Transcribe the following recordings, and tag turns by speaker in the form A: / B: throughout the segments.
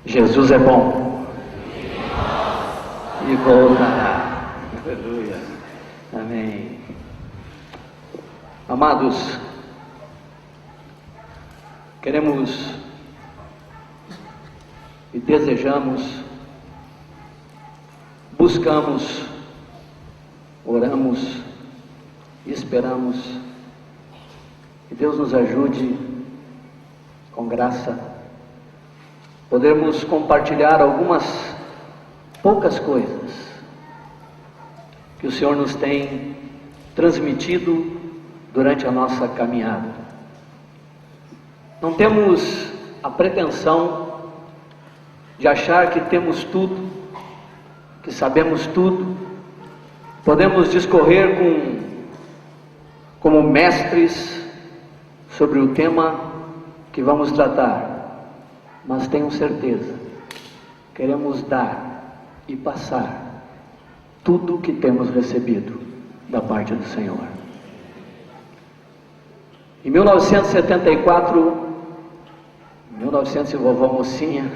A: Jesus é bom e voltará. Aleluia. Amém. Amados, queremos e desejamos, buscamos, oramos e esperamos que Deus nos ajude com graça podermos compartilhar algumas poucas coisas que o Senhor nos tem transmitido durante a nossa caminhada. Não temos a pretensão de achar que temos tudo, que sabemos tudo, podemos discorrer como mestres sobre o tema que vamos tratar. Mas tenham certeza, queremos dar e passar tudo o que temos recebido da parte do Senhor. Em 1974, e vovó mocinha,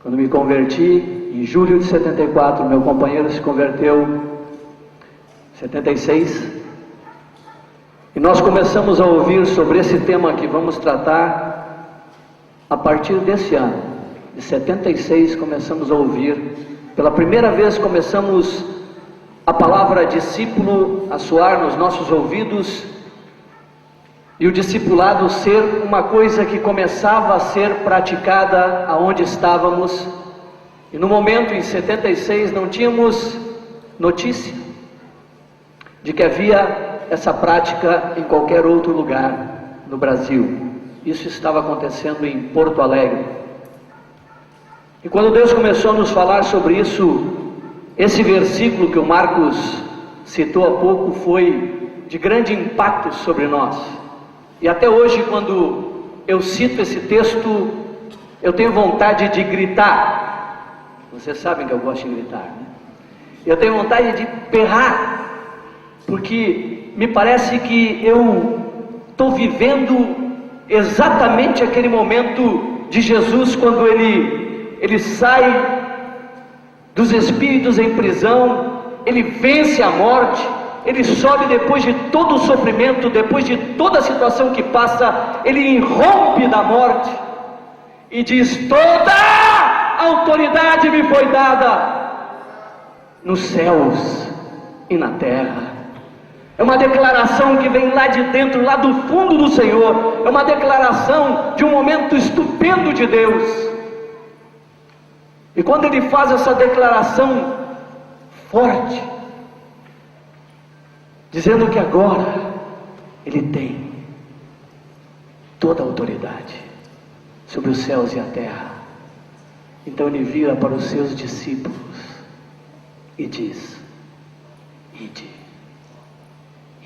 A: quando me converti, em julho de 74, meu companheiro se converteu em 76, e nós começamos a ouvir sobre esse tema que vamos tratar. A partir desse ano, de 76, começamos a ouvir, pela primeira vez começamos a palavra discípulo a soar nos nossos ouvidos, e o discipulado ser uma coisa que começava a ser praticada aonde estávamos, e no momento, em 76, não tínhamos notícia de que havia essa prática em qualquer outro lugar no Brasil. Isso estava acontecendo em Porto Alegre. E quando Deus começou a nos falar sobre isso, esse versículo que o Marcos citou há pouco foi de grande impacto sobre nós. E até hoje, quando eu cito esse texto, eu tenho vontade de gritar. Vocês sabem que eu gosto de gritar, né? Eu tenho vontade de berrar, porque me parece que eu estou vivendo exatamente aquele momento de Jesus, quando ele sai dos espíritos em prisão, ele vence a morte, ele sobe depois de todo o sofrimento, depois de toda a situação que passa, ele irrompe da morte e diz: toda a autoridade me foi dada nos céus e na terra. É uma declaração que vem lá de dentro, lá do fundo do Senhor. É uma declaração de um momento estupendo de Deus. E quando ele faz essa declaração forte, dizendo que agora ele tem toda a autoridade sobre os céus e a terra, então ele vira para os seus discípulos e diz: ide.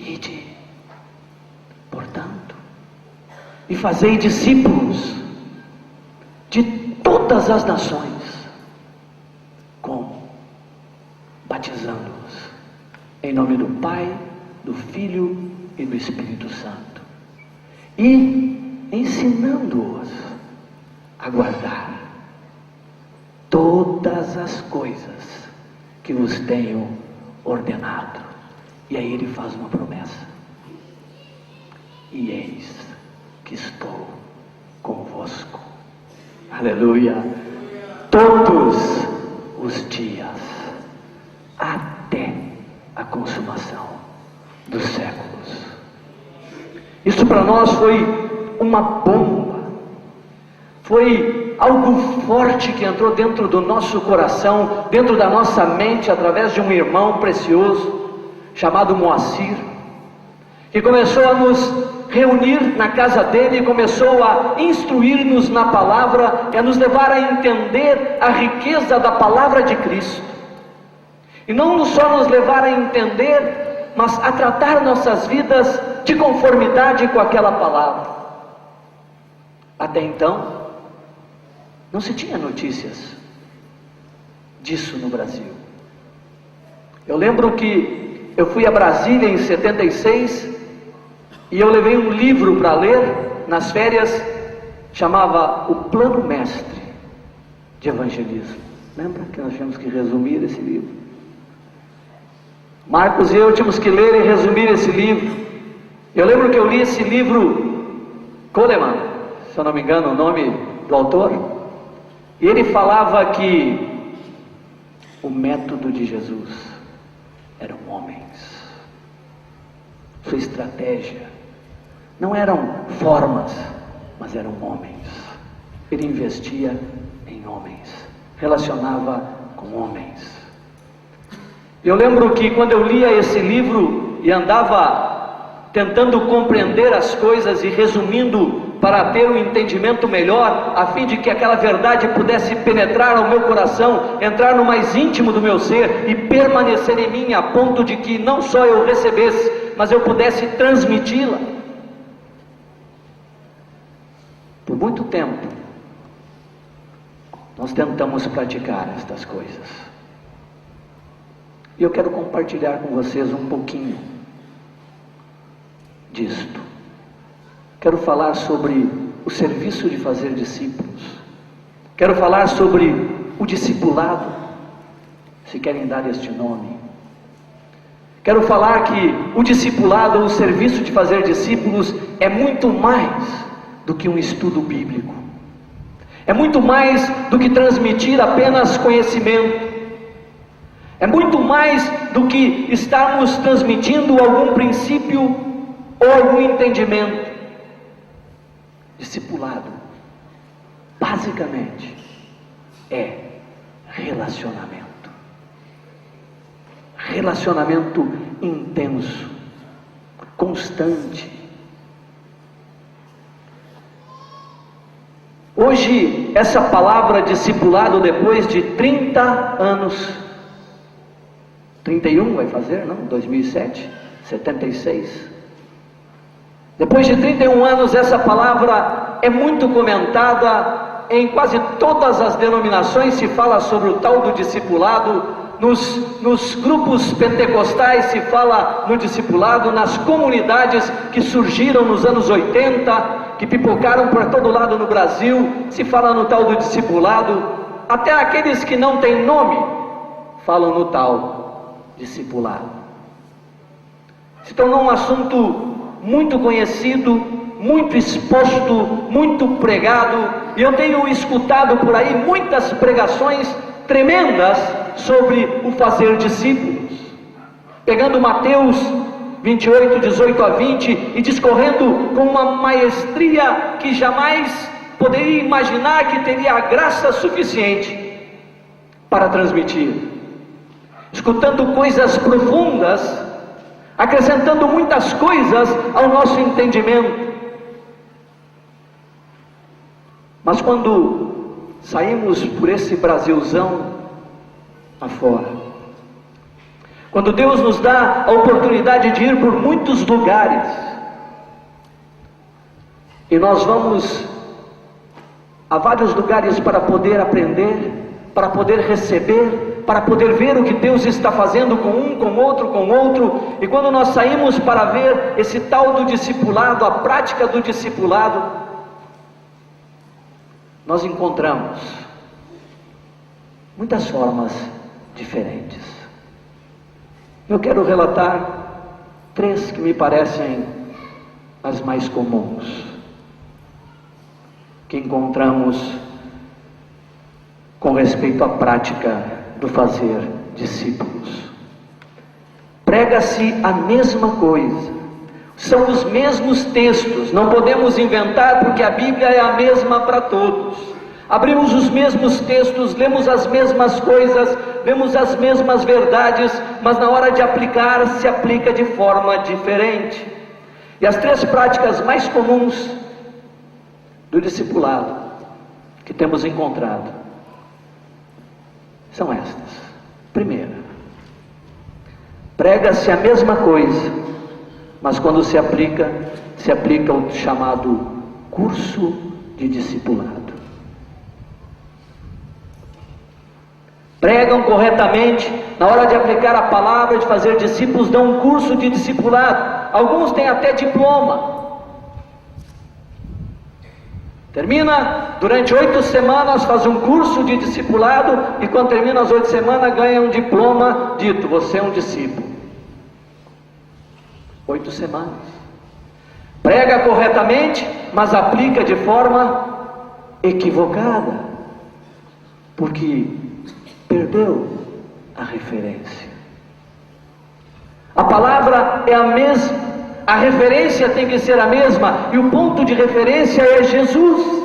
A: Ide, portanto, e fazei discípulos de todas as nações. Como? Batizando-os em nome do Pai, do Filho e do Espírito Santo, e ensinando-os a guardar todas as coisas que vos tenho ordenado. E aí ele faz uma promessa: e eis que estou convosco, aleluia, todos os dias, até a consumação dos séculos. Isso para nós foi uma bomba, foi algo forte que entrou dentro do nosso coração, dentro da nossa mente, através de um irmão precioso chamado Moacir, que começou a nos reunir na casa dele e começou a instruir-nos na palavra e a nos levar a entender a riqueza da palavra de Cristo. E não só nos levar a entender, mas a tratar nossas vidas de conformidade com aquela palavra. Até então, não se tinha notícias disso no Brasil. Eu lembro que eu fui a Brasília em 76 e eu levei um livro para ler nas férias, chamava O Plano Mestre de Evangelismo. Lembra que nós tínhamos que resumir esse livro? Marcos e eu tínhamos que ler e resumir esse livro. Eu lembro que eu li esse livro, Coleman, se eu não me engano o nome do autor, e ele falava que o método de Jesus eram homens. Sua estratégia não eram formas, mas eram homens. Ele investia em homens, relacionava com homens. Eu lembro que quando eu lia esse livro e andava tentando compreender as coisas e resumindo para ter um entendimento melhor, a fim de que aquela verdade pudesse penetrar ao meu coração, entrar no mais íntimo do meu ser e permanecer em mim, a ponto de que não só eu recebesse, mas eu pudesse transmiti-la. Por muito tempo nós tentamos praticar estas coisas, e eu quero compartilhar com vocês um pouquinho disto. Quero falar sobre o serviço de fazer discípulos. Quero falar sobre o discipulado, se querem dar este nome. Quero falar que o discipulado, o serviço de fazer discípulos, é muito mais do que um estudo bíblico. É muito mais do que transmitir apenas conhecimento. É muito mais do que estarmos transmitindo algum princípio ou algum entendimento. Discipulado, basicamente, é relacionamento. Relacionamento intenso, constante. Hoje, essa palavra discipulado, depois de 30 anos, 31 vai fazer, não? 2007, 76. Depois de 31 anos, essa palavra é muito comentada em quase todas as denominações. Se fala sobre o tal do discipulado, nos grupos pentecostais se fala no discipulado, nas comunidades que surgiram nos anos 80, que pipocaram por todo lado no Brasil, se fala no tal do discipulado. Até aqueles que não têm nome falam no tal discipulado. Se tornou um assunto muito conhecido, muito exposto, muito pregado, e eu tenho escutado por aí muitas pregações tremendas sobre o fazer discípulos, pegando Mateus 28, 18 a 20 e discorrendo com uma maestria que jamais poderia imaginar que teria a graça suficiente para transmitir, escutando coisas profundas, acrescentando muitas coisas ao nosso entendimento. Mas quando saímos por esse Brasilzão afora, quando Deus nos dá a oportunidade de ir por muitos lugares, e nós vamos a vários lugares para poder aprender, para poder receber, para poder ver o que Deus está fazendo com um, com outro, e quando nós saímos para ver esse tal do discipulado, a prática do discipulado, nós encontramos muitas formas diferentes. Eu quero relatar 3 que me parecem as mais comuns, que encontramos com respeito à prática do fazer discípulos. Prega-se a mesma coisa, são os mesmos textos, não podemos inventar, porque a Bíblia é a mesma para todos. Abrimos os mesmos textos, lemos as mesmas coisas, vemos as mesmas verdades, mas na hora de aplicar, se aplica de forma diferente. E as 3 práticas mais comuns do discipulado que temos encontrado são estas. Primeira, prega-se a mesma coisa, mas quando se aplica o chamado curso de discipulado. Pregam corretamente, na hora de aplicar a palavra, de fazer discípulos, dão um curso de discipulado. Alguns têm até diploma. Termina durante 8 semanas, faz um curso de discipulado, e quando termina as 8 semanas, ganha um diploma dito: você é um discípulo. 8 semanas. Prega corretamente, mas aplica de forma equivocada, porque perdeu a referência. A palavra é a mesma, a referência tem que ser a mesma, e o ponto de referência é Jesus.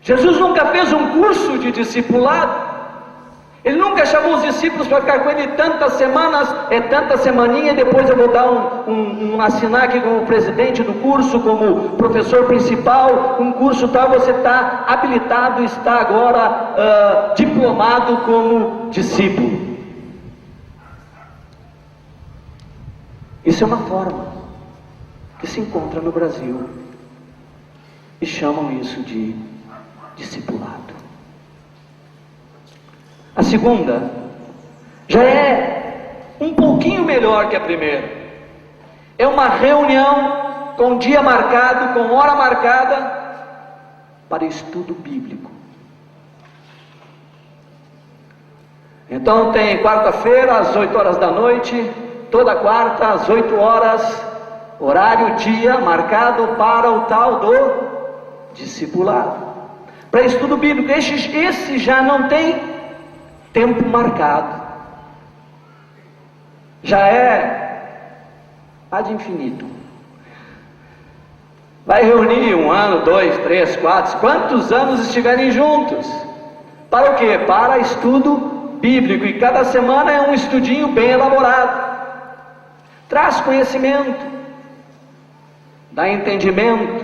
A: Jesus nunca fez um curso de discipulado. Ele nunca chamou os discípulos para ficar com ele tantas semanas, tanta semaninha, depois eu vou dar assinar aqui como presidente do curso, como professor principal, um curso tal, você está habilitado, está agora diplomado como discípulo. Isso é uma forma que se encontra no Brasil, e chamam isso de discipulado. A segunda já é um pouquinho melhor que a primeira. É uma reunião com dia marcado, com hora marcada, para estudo bíblico. Então tem quarta-feira às 8 horas da noite, toda quarta às 8 horas, horário, dia marcado para o tal do discipulado, para estudo bíblico. Esse já não tem tempo marcado, já é ad infinito. Vai reunir 1 ano, 2, 3, 4, quantos anos estiverem juntos. Para o quê? Para estudo bíblico, e cada semana é um estudinho bem elaborado. Traz conhecimento, dá entendimento,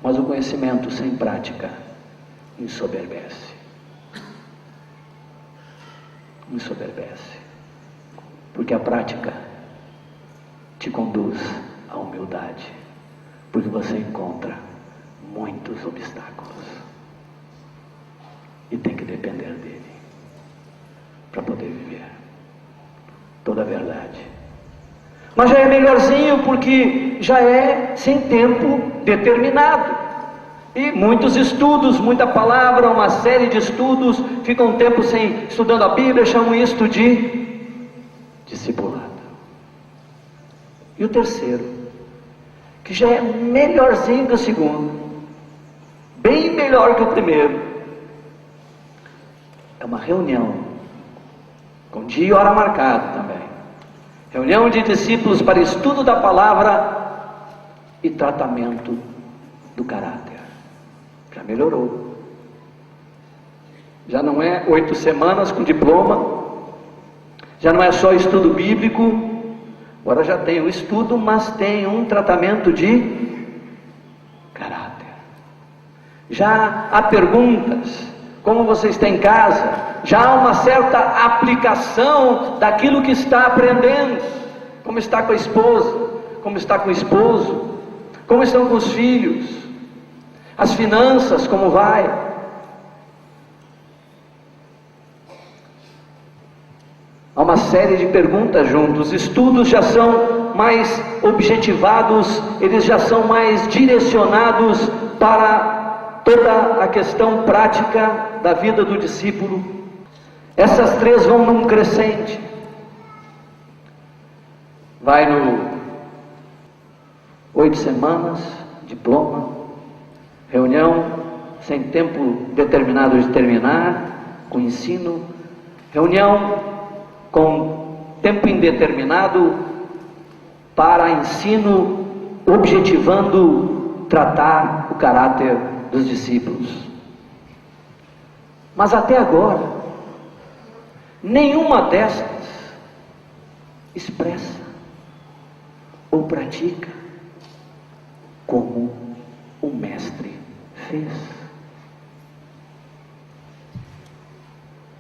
A: mas o conhecimento sem prática ensoberbece. Ensoberbece, porque a prática te conduz à humildade, porque você encontra muitos obstáculos e tem que depender dele para poder viver toda a verdade. Mas já é melhorzinho, porque já é sem tempo determinado. E muitos estudos, muita palavra, uma série de estudos, ficam um tempo estudando a Bíblia, chamam isto de discipulado. E o terceiro, que já é melhorzinho que o segundo, bem melhor que o primeiro, é uma reunião, com dia e hora marcada também. Reunião de discípulos para estudo da palavra e tratamento do caráter. Já melhorou. Já não é 8 semanas com diploma, já não é só estudo bíblico, agora já tem o estudo, mas tem um tratamento de caráter. Já há perguntas, como você está em casa, já há uma certa aplicação daquilo que está aprendendo, como está com a esposa, como está com o esposo, como estão com os filhos, as finanças, como vai? Há uma série de perguntas juntos. Os estudos já são mais objetivados, eles já são mais direcionados para toda a questão prática da vida do discípulo. Essas 3 vão num crescente. Vai no 8 semanas, diploma, reunião sem tempo determinado de terminar, com ensino, reunião com tempo indeterminado para ensino, objetivando tratar o caráter dos discípulos. Mas até agora, nenhuma destas expressa ou pratica como o Mestre fez.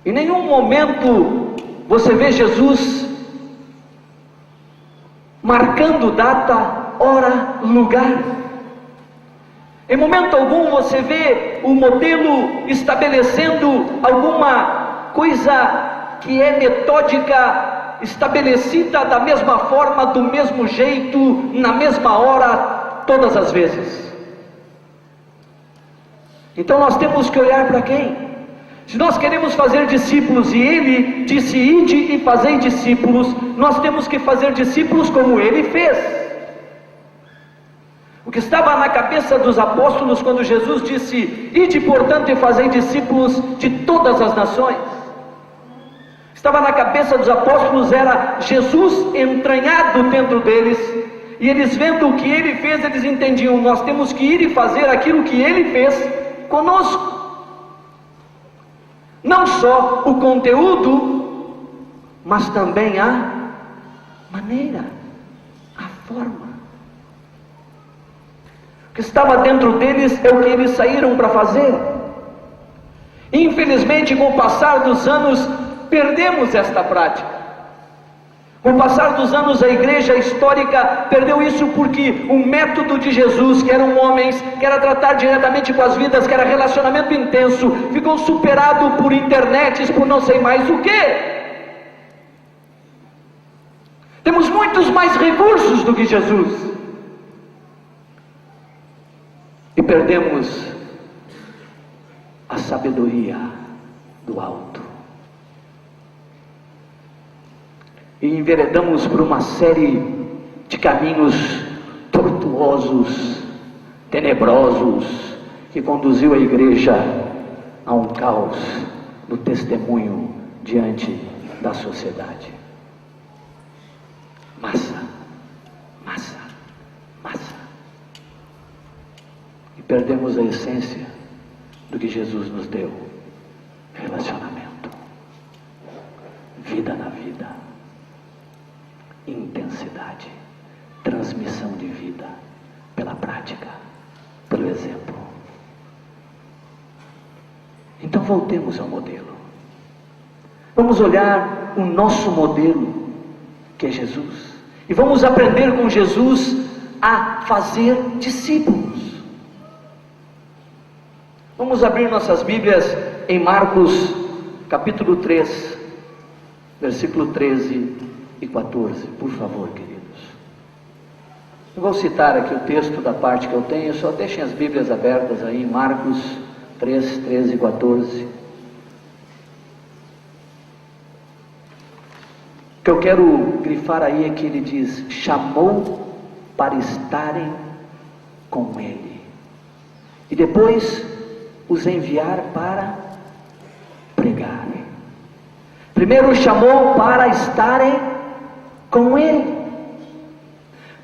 A: Em nenhum momento você vê Jesus marcando data, hora, lugar. Em momento algum você vê o modelo estabelecendo alguma coisa que é metódica, estabelecida da mesma forma, do mesmo jeito, na mesma hora, todas as vezes. Então nós temos que olhar para quem? Se nós queremos fazer discípulos, e Ele disse: ide e fazei discípulos, nós temos que fazer discípulos como Ele fez. O que estava na cabeça dos apóstolos quando Jesus disse: ide portanto e fazei discípulos de todas as nações, estava na cabeça dos apóstolos, era Jesus entranhado dentro deles, e eles vendo o que Ele fez, eles entendiam: nós temos que ir e fazer aquilo que Ele fez conosco. Não só o conteúdo, mas também a maneira, a forma. O que estava dentro deles é o que eles saíram para fazer. Infelizmente, com o passar dos anos, perdemos esta prática. Com o passar dos anos, a igreja histórica perdeu isso, porque o método de Jesus, que eram homens, que era tratar diretamente com as vidas, que era relacionamento intenso, ficou superado por internets, por não sei mais o que. Temos muitos mais recursos do que Jesus, e perdemos a sabedoria do alto. E enveredamos por uma série de caminhos tortuosos, tenebrosos, que conduziu a igreja a um caos no testemunho diante da sociedade. Massa, massa, massa. E perdemos a essência do que Jesus nos deu: relacionamento, vida na vida, intensidade, transmissão de vida pela prática, pelo exemplo. Então voltemos ao modelo. Vamos olhar o nosso modelo, que é Jesus, e vamos aprender com Jesus a fazer discípulos. Vamos abrir nossas Bíblias em Marcos capítulo 3, versículo 13 e 14, por favor, queridos. Eu vou citar aqui o texto da parte que eu tenho, só deixem as Bíblias abertas aí, Marcos 3, 13 e 14. O que eu quero grifar aí é que ele diz: chamou para estarem com ele, e depois os enviar para pregar. Primeiro chamou para estarem com Ele,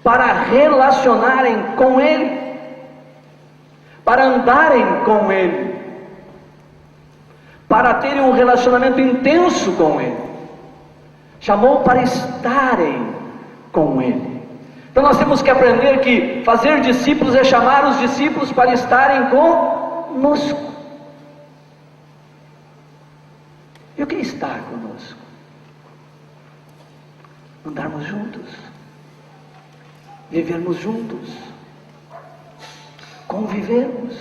A: para relacionarem com Ele, para andarem com Ele, para terem um relacionamento intenso com Ele. Chamou para estarem com Ele. Então nós temos que aprender que fazer discípulos é chamar os discípulos para estarem conosco. E o que é estar conosco? Andarmos juntos, vivermos juntos, convivermos,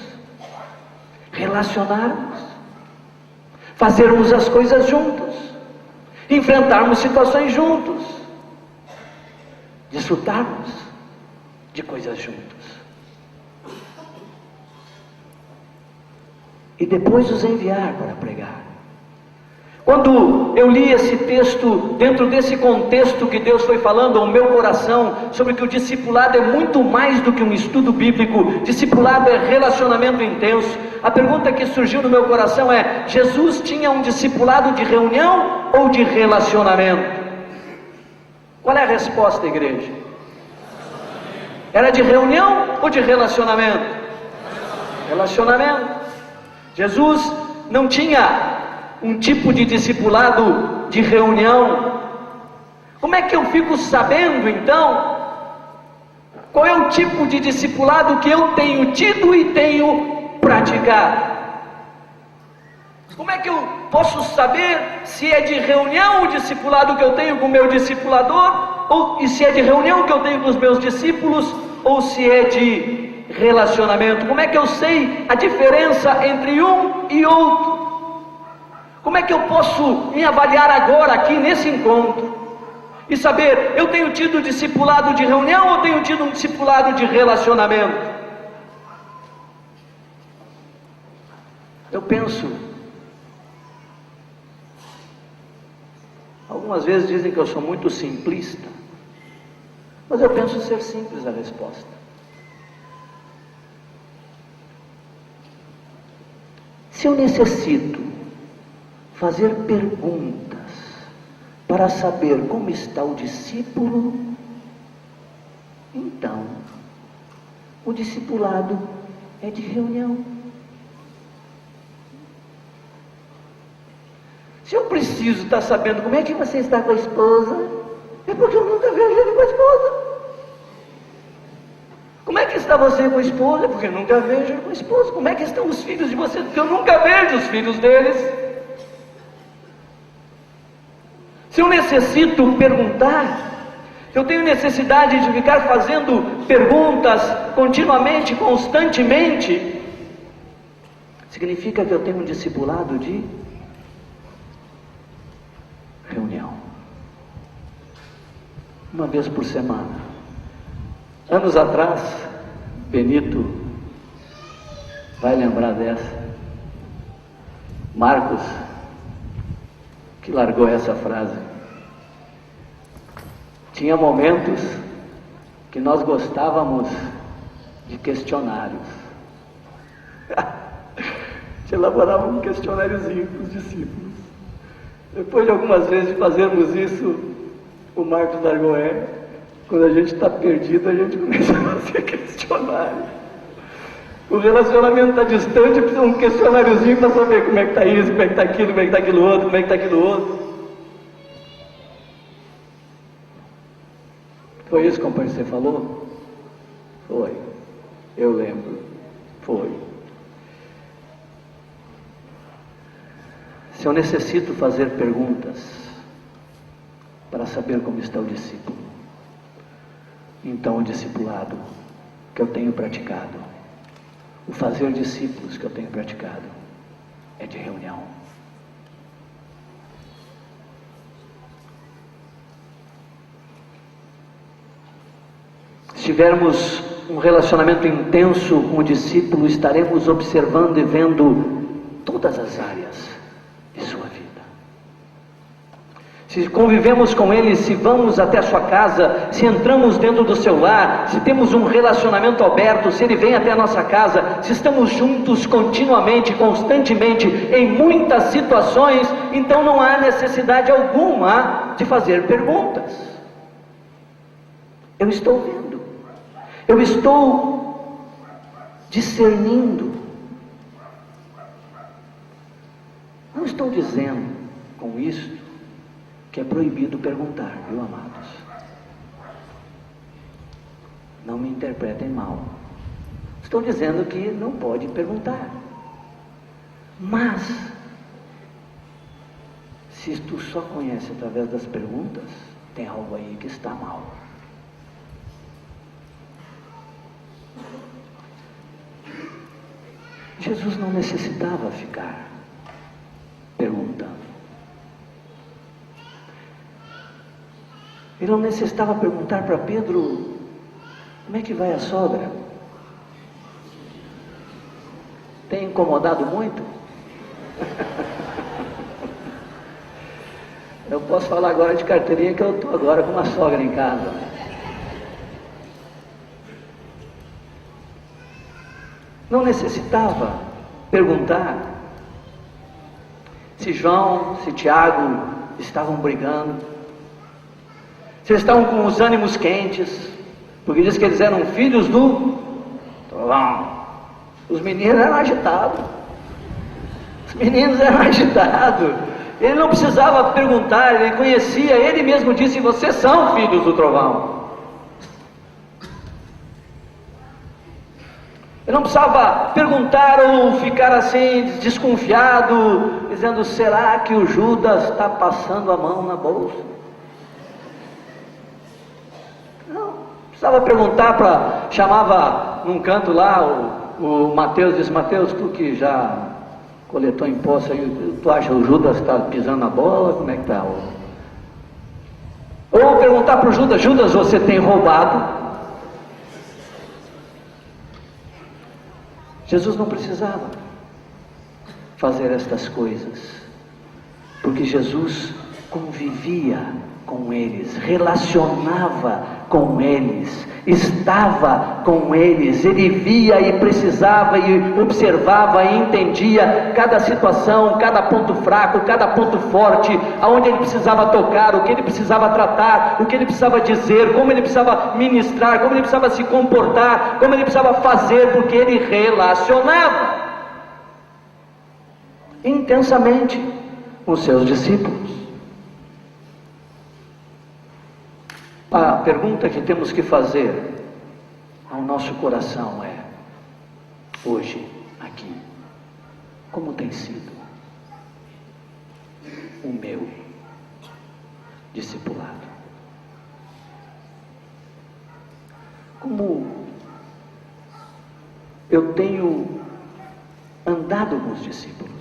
A: relacionarmos, fazermos as coisas juntos, enfrentarmos situações juntos, desfrutarmos de coisas juntos, e depois os enviar para pregar. Quando eu li esse texto, dentro desse contexto que Deus foi falando ao meu coração, sobre que o discipulado é muito mais do que um estudo bíblico, discipulado é relacionamento intenso, a pergunta que surgiu no meu coração é: Jesus tinha um discipulado de reunião ou de relacionamento? Qual é a resposta, igreja? Era de reunião ou de relacionamento? Relacionamento. Jesus não tinha um tipo de discipulado de reunião. Como é que eu fico sabendo então qual é o tipo de discipulado que eu tenho tido e tenho praticado? Como é que eu posso saber se é de reunião o discipulado que eu tenho com o meu discipulador, e se é de reunião que eu tenho com os meus discípulos, ou se é de relacionamento? Como é que eu sei a diferença entre um e outro? Como é que eu posso me avaliar agora aqui nesse encontro e saber, eu tenho tido discipulado de reunião ou tenho tido um discipulado de relacionamento? Eu penso, algumas vezes dizem que eu sou muito simplista, mas eu penso ser simples a resposta. Se eu necessito fazer perguntas para saber como está o discípulo, então o discipulado é de reunião. Se eu preciso estar sabendo como é que você está com a esposa, é porque eu nunca vejo ele com a esposa. Como é que está você com a esposa? É porque eu nunca vejo ele com a esposa. Como é que estão os filhos de vocês? Porque eu nunca vejo os filhos deles. Se eu necessito perguntar, se eu tenho necessidade de ficar fazendo perguntas continuamente, constantemente, significa que eu tenho um discipulado de reunião. Uma vez por semana. Anos atrás, Benito vai lembrar dessa. Marcos, que largou essa frase. Tinha momentos que nós gostávamos de questionários. Te elaborava um questionáriozinho para os discípulos. Depois de algumas vezes de fazermos isso, o Marcos largou quando a gente está perdido, a gente começa a fazer questionário. O relacionamento está distante, precisa um questionáriozinho para saber como é que está isso, como é que está aquilo, como é que está aquilo outro, como é que está aquilo outro. Foi isso, companheiro, que você falou? Foi. Eu lembro. Foi. Se eu necessito fazer perguntas para saber como está o discípulo, então o discipulado que eu tenho praticado, o fazer discípulos que eu tenho praticado, é de reunião. Se tivermos um relacionamento intenso com o discípulo, estaremos observando e vendo todas as áreas de sua vida. Se convivemos com ele, se vamos até a sua casa, se entramos dentro do seu lar, se temos um relacionamento aberto, se ele vem até a nossa casa, se estamos juntos continuamente, constantemente, em muitas situações, então não há necessidade alguma de fazer perguntas. Eu estou vendo, eu estou discernindo. Não estou dizendo com isso que é proibido perguntar, viu, amados? Não me interpretem mal. Estou dizendo que não pode perguntar. Mas, se tu só conhece através das perguntas, tem algo aí que está mal. Jesus não necessitava ficar perguntando. Ele não necessitava perguntar para Pedro: como é que vai a sogra? Tem incomodado muito? Eu posso falar agora de carteirinha que eu estou agora com uma sogra em casa. Não necessitava perguntar se João, se Tiago estavam brigando, se eles estavam com os ânimos quentes, porque diz que eles eram filhos do trovão. Os meninos eram agitados. Os meninos eram agitados. Ele não precisava perguntar, ele conhecia, ele mesmo disse: vocês são filhos do trovão. Ele não precisava perguntar ou ficar assim desconfiado, dizendo: será que o Judas está passando a mão na bolsa? Precisava perguntar chamava num canto lá o Mateus, disse: Mateus, tu que já coletou imposto aí, tu acha o Judas está pisando na bola? Como é que está? Ou perguntar para o Judas: Judas, você tem roubado? Jesus não precisava fazer estas coisas, porque Jesus convivia com eles, relacionava com eles, estava com eles, ele via e precisava e observava e entendia cada situação, cada ponto fraco, cada ponto forte, aonde ele precisava tocar, o que ele precisava tratar, o que ele precisava dizer, como ele precisava ministrar, como ele precisava se comportar, como ele precisava fazer, porque ele relacionava intensamente com os seus discípulos. A pergunta que temos que fazer ao nosso coração é: hoje, aqui, como tem sido o meu discipulado? Como eu tenho andado com os discípulos?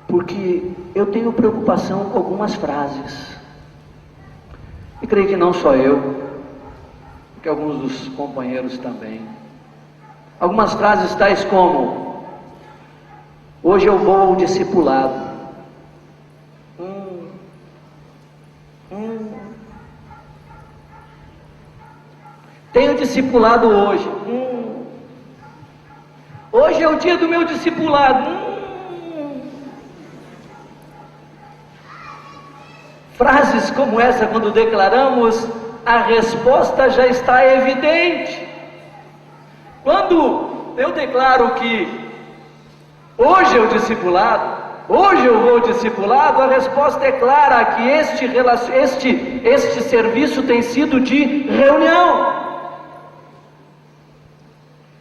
A: Porque eu tenho preocupação com algumas frases, e creio que não só eu, que alguns dos companheiros também. Algumas frases tais como: hoje eu vou ao discipulado. Tenho discipulado hoje. Hoje é o dia do meu discipulado. Frases como essa, quando declaramos, a resposta já está evidente. Quando eu declaro que hoje é o discipulado, hoje eu vou ao discipulado, a resposta é clara, que este serviço tem sido de reunião.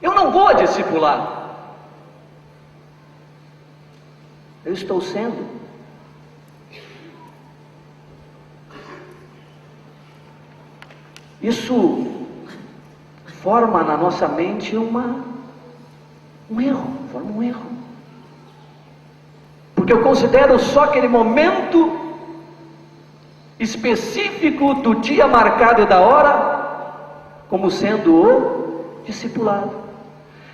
A: Eu não vou a discipulado, eu estou sendo. Isso forma na nossa mente um erro. Porque eu considero só aquele momento específico do dia marcado e da hora como sendo o discipulado.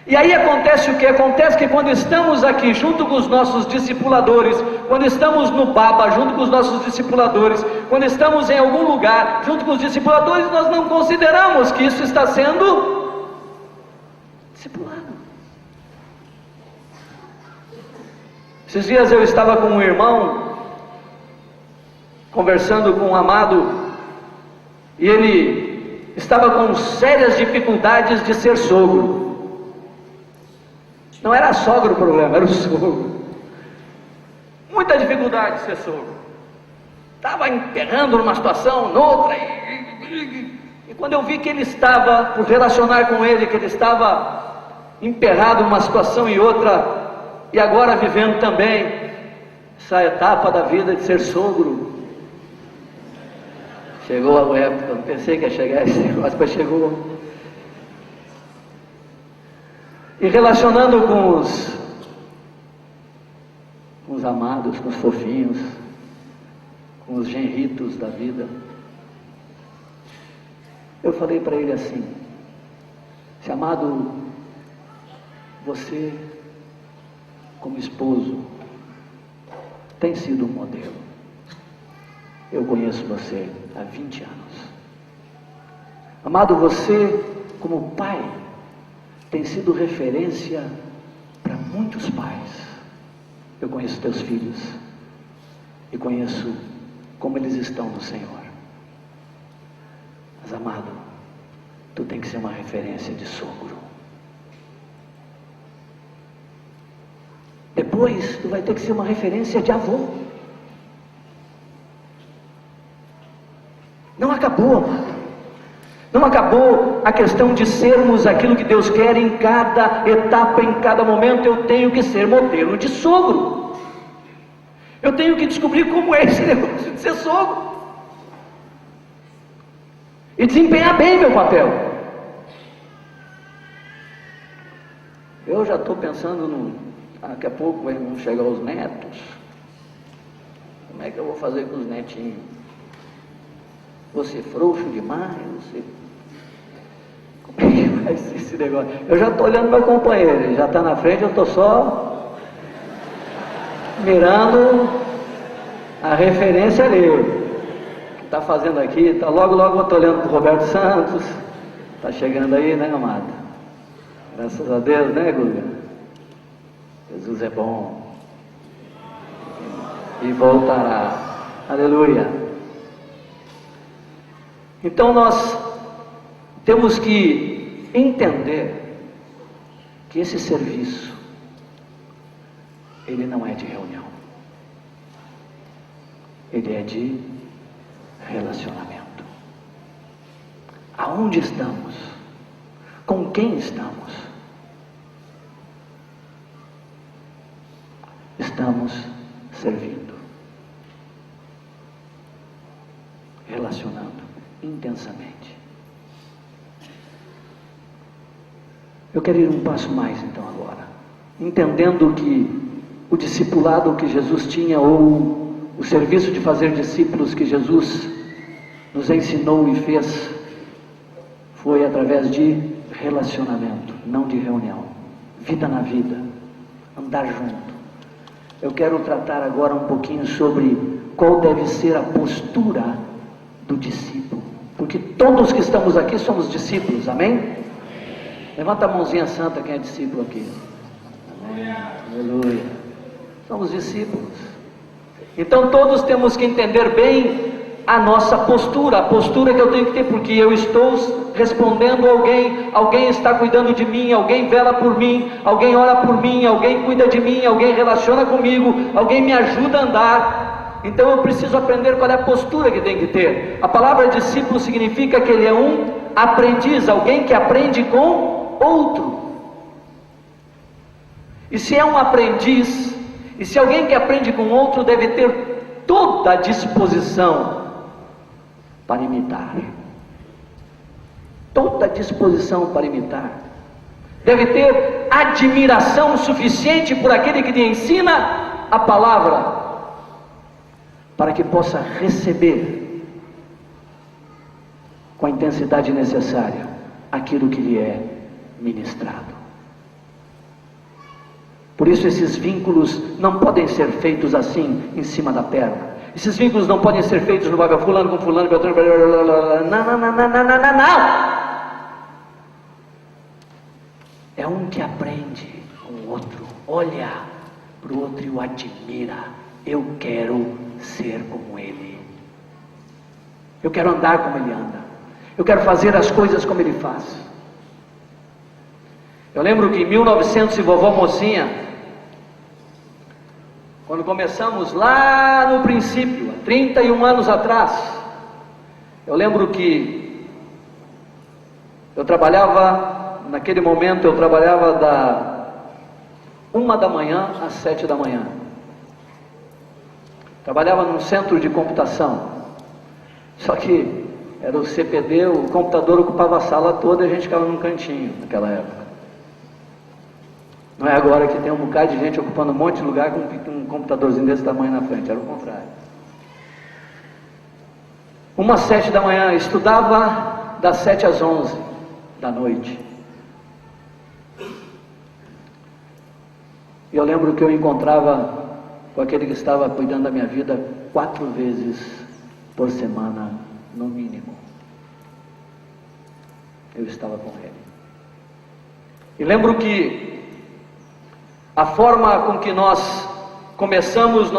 A: E aí acontece o que? Acontece que quando estamos aqui junto com os nossos discipuladores, quando estamos no Baba junto com os nossos discipuladores, quando estamos em algum lugar junto com os discipuladores, nós não consideramos que isso está sendo discipulado. Esses dias eu estava com um irmão conversando com um amado, e ele estava com sérias dificuldades de ser sogro. Não era sogro o problema, era o sogro. Muita dificuldade de ser sogro. Estava emperrando numa situação, noutra. E quando eu vi que ele estava, por relacionar com ele, que ele estava emperrado numa situação e outra, e agora vivendo também essa etapa da vida de ser sogro. Chegou a época, eu não pensei que ia chegar esse negócio, mas chegou. E relacionando com os amados, com os fofinhos, com os genritos da vida, eu falei para ele assim: se amado, você como esposo tem sido um modelo. Eu conheço você há 20 anos. Amado, você como pai tem sido referência para muitos pais. Eu conheço teus filhos e conheço como eles estão no Senhor. Mas amado, tu tem que ser uma referência de sogro. Depois tu vai ter que ser uma referência de avô. Não acabou, amado. Não acabou a questão de sermos aquilo que Deus quer em cada etapa, em cada momento. Eu tenho que ser modelo de sogro. Eu tenho que descobrir como é esse negócio de ser sogro e desempenhar bem meu papel. Eu já estou pensando daqui a pouco vão chegar os netos. Como é que eu vou fazer com os netinhos? Vou ser frouxo demais? Como é que vai ser esse negócio? Eu já estou olhando meu companheiro, ele já está na frente, eu estou só mirando a referência ali. O que está fazendo aqui, tá, logo eu estou olhando para o Roberto Santos, está chegando aí, né, amado? Graças a Deus, né, Guga? Jesus é bom e voltará. Aleluia. Então nós temos que entender que esse serviço, ele não é de reunião, ele é de relacionamento. Aonde estamos? Com quem estamos? Estamos servindo, relacionando intensamente. Eu quero ir um passo mais então agora, entendendo que o discipulado que Jesus tinha, ou o serviço de fazer discípulos que Jesus nos ensinou e fez, foi através de relacionamento, não de reunião. Vida na vida, andar junto. Eu quero tratar agora um pouquinho sobre qual deve ser a postura do discípulo, porque todos que estamos aqui somos discípulos, amém? Levanta a mãozinha santa quem é discípulo aqui. Amém. Aleluia. Somos discípulos. Então todos temos que entender bem a nossa postura, a postura que eu tenho que ter, porque eu estou respondendo a alguém está cuidando de mim, alguém vela por mim, alguém ora por mim, alguém cuida de mim, alguém relaciona comigo, alguém me ajuda a andar. Então eu preciso aprender qual é a postura que tem que ter. A palavra discípulo significa que ele é um aprendiz, alguém que aprende com outro. E se é um aprendiz, e se alguém que aprende com outro, deve ter toda a disposição para imitar. Toda a disposição para imitar. Deve ter admiração suficiente por aquele que lhe ensina a palavra, para que possa receber com a intensidade necessária aquilo que lhe é ministrado. Por isso esses vínculos não podem ser feitos assim, em cima da perna. Esses vínculos não podem ser feitos no papel, fulano com fulano, Beltrano, não. É um que aprende com o outro, olha para o outro e o admira. Eu quero ser como ele. Eu quero andar como ele anda. Eu quero fazer as coisas como ele faz. Eu lembro que em 1900 e vovó Mocinha, quando começamos lá no princípio, há 31 anos atrás, eu lembro que eu trabalhava, naquele momento eu trabalhava da 1 da manhã às 7 da manhã. Trabalhava num centro de computação, só que era o CPD, o computador ocupava a sala toda e a gente ficava num cantinho naquela época. Não é agora que tem um bocado de gente ocupando um monte de lugar com um computadorzinho desse tamanho na frente, era o contrário. 1 às 7 da manhã, estudava das 7 às 11 da noite. E eu lembro que eu encontrava com aquele que estava cuidando da minha vida 4 vezes por semana, no mínimo. Eu estava com ele. E lembro que a forma com que nós começamos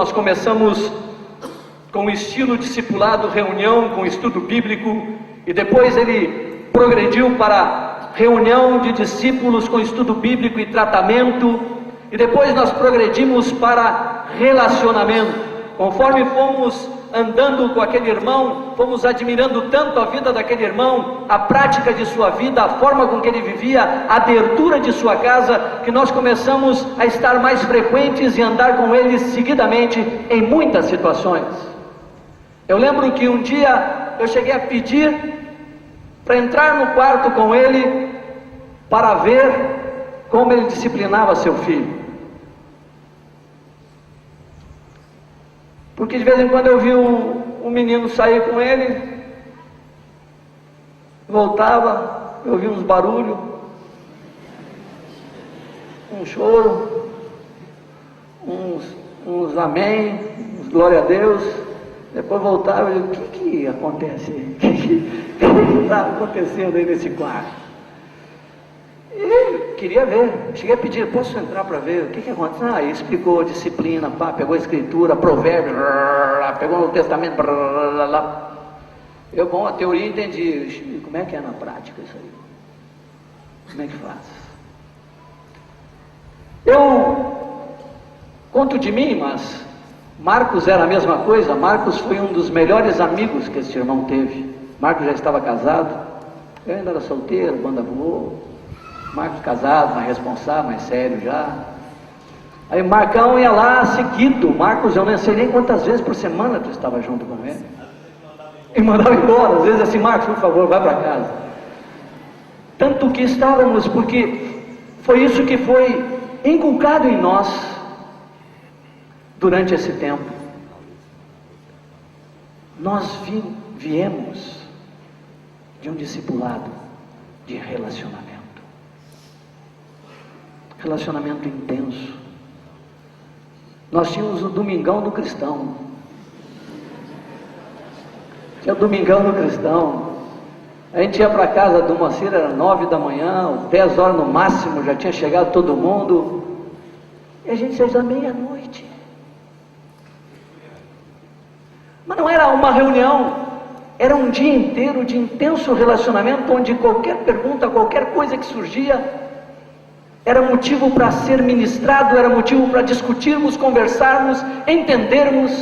A: com o estilo discipulado, reunião com estudo bíblico, e depois ele progrediu para reunião de discípulos com estudo bíblico e tratamento, e depois nós progredimos para relacionamento. Conforme fomos andando com aquele irmão, fomos admirando tanto a vida daquele irmão, a prática de sua vida, a forma com que ele vivia, a abertura de sua casa, que nós começamos a estar mais frequentes e andar com ele seguidamente em muitas situações. Eu lembro que um dia eu cheguei a pedir para entrar no quarto com ele, para ver como ele disciplinava seu filho. Porque de vez em quando eu vi um menino sair com ele, voltava, eu ouvia uns barulhos, um choro, uns amém, uns glória a Deus. Depois voltava e eu digo, o que acontece? O que está acontecendo aí nesse quarto? E queria ver, cheguei a pedir, posso entrar para ver o que aconteceu? Ele explicou a disciplina, pegou a escritura, provérbio, pegou o testamento, eu, bom, a teoria entendi, como é que é na prática isso aí? Como é que faz? Eu conto de mim, mas Marcos era a mesma coisa. Marcos foi um dos melhores amigos que esse irmão teve. Marcos já estava casado, eu ainda era solteiro, banda voou. Marcos casado, mais responsável, mais sério já. Aí Marcão ia lá seguido. Marcos, eu não sei nem quantas vezes por semana tu estava junto com ele. E mandava embora, às vezes assim, Marcos, por favor, vai para casa. Tanto que estávamos, porque foi isso que foi inculcado em nós durante esse tempo. Nós viemos de um discipulado de relacionamento intenso. Nós tínhamos o Domingão do Cristão. Tinha o Domingão do Cristão. A gente ia para casa do Moacir, era 9 da manhã, 10 horas no máximo, já tinha chegado todo mundo. E a gente saía da meia-noite. Mas não era uma reunião, era um dia inteiro de intenso relacionamento, onde qualquer pergunta, qualquer coisa que surgia, era motivo para ser ministrado, era motivo para discutirmos, conversarmos, entendermos.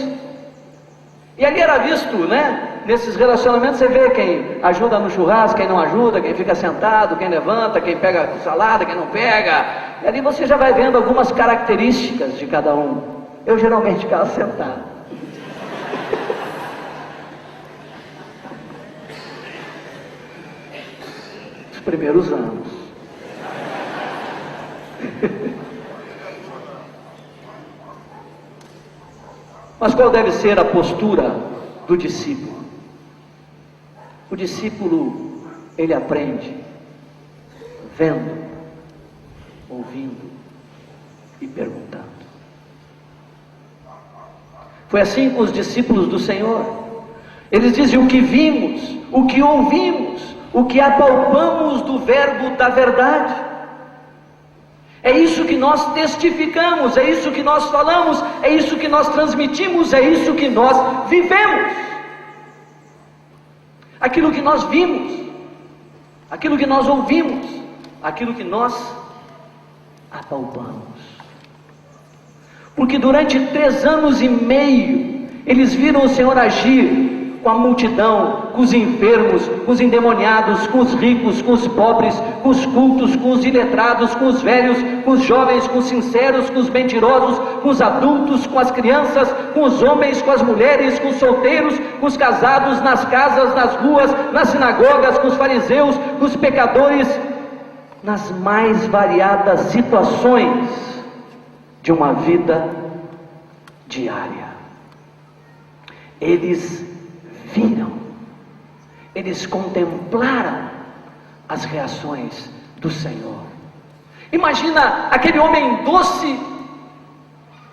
A: E ali era visto, né? Nesses relacionamentos você vê quem ajuda no churrasco, quem não ajuda, quem fica sentado, quem levanta, quem pega salada, quem não pega. E ali você já vai vendo algumas características de cada um. Eu geralmente ficava sentado. Os primeiros anos. Mas qual deve ser a postura do discípulo? O discípulo, ele aprende vendo, ouvindo e perguntando. Foi assim com os discípulos do Senhor. Eles dizem: o que vimos, o que ouvimos, o que apalpamos do verbo da verdade. É isso que nós testificamos, é isso que nós falamos, é isso que nós transmitimos, é isso que nós vivemos. Aquilo que nós vimos, aquilo que nós ouvimos, aquilo que nós apalpamos. Porque durante 3 anos e meio, eles viram o Senhor agir com a multidão, com os enfermos, com os endemoniados, com os ricos, com os pobres, com os cultos, com os iletrados, com os velhos, com os jovens, com os sinceros, com os mentirosos, com os adultos, com as crianças, com os homens, com as mulheres, com os solteiros, com os casados, nas casas, nas ruas, nas sinagogas, com os fariseus, com os pecadores, nas mais variadas situações de uma vida diária. Eles viram, eles contemplaram as reações do Senhor. Imagina aquele homem doce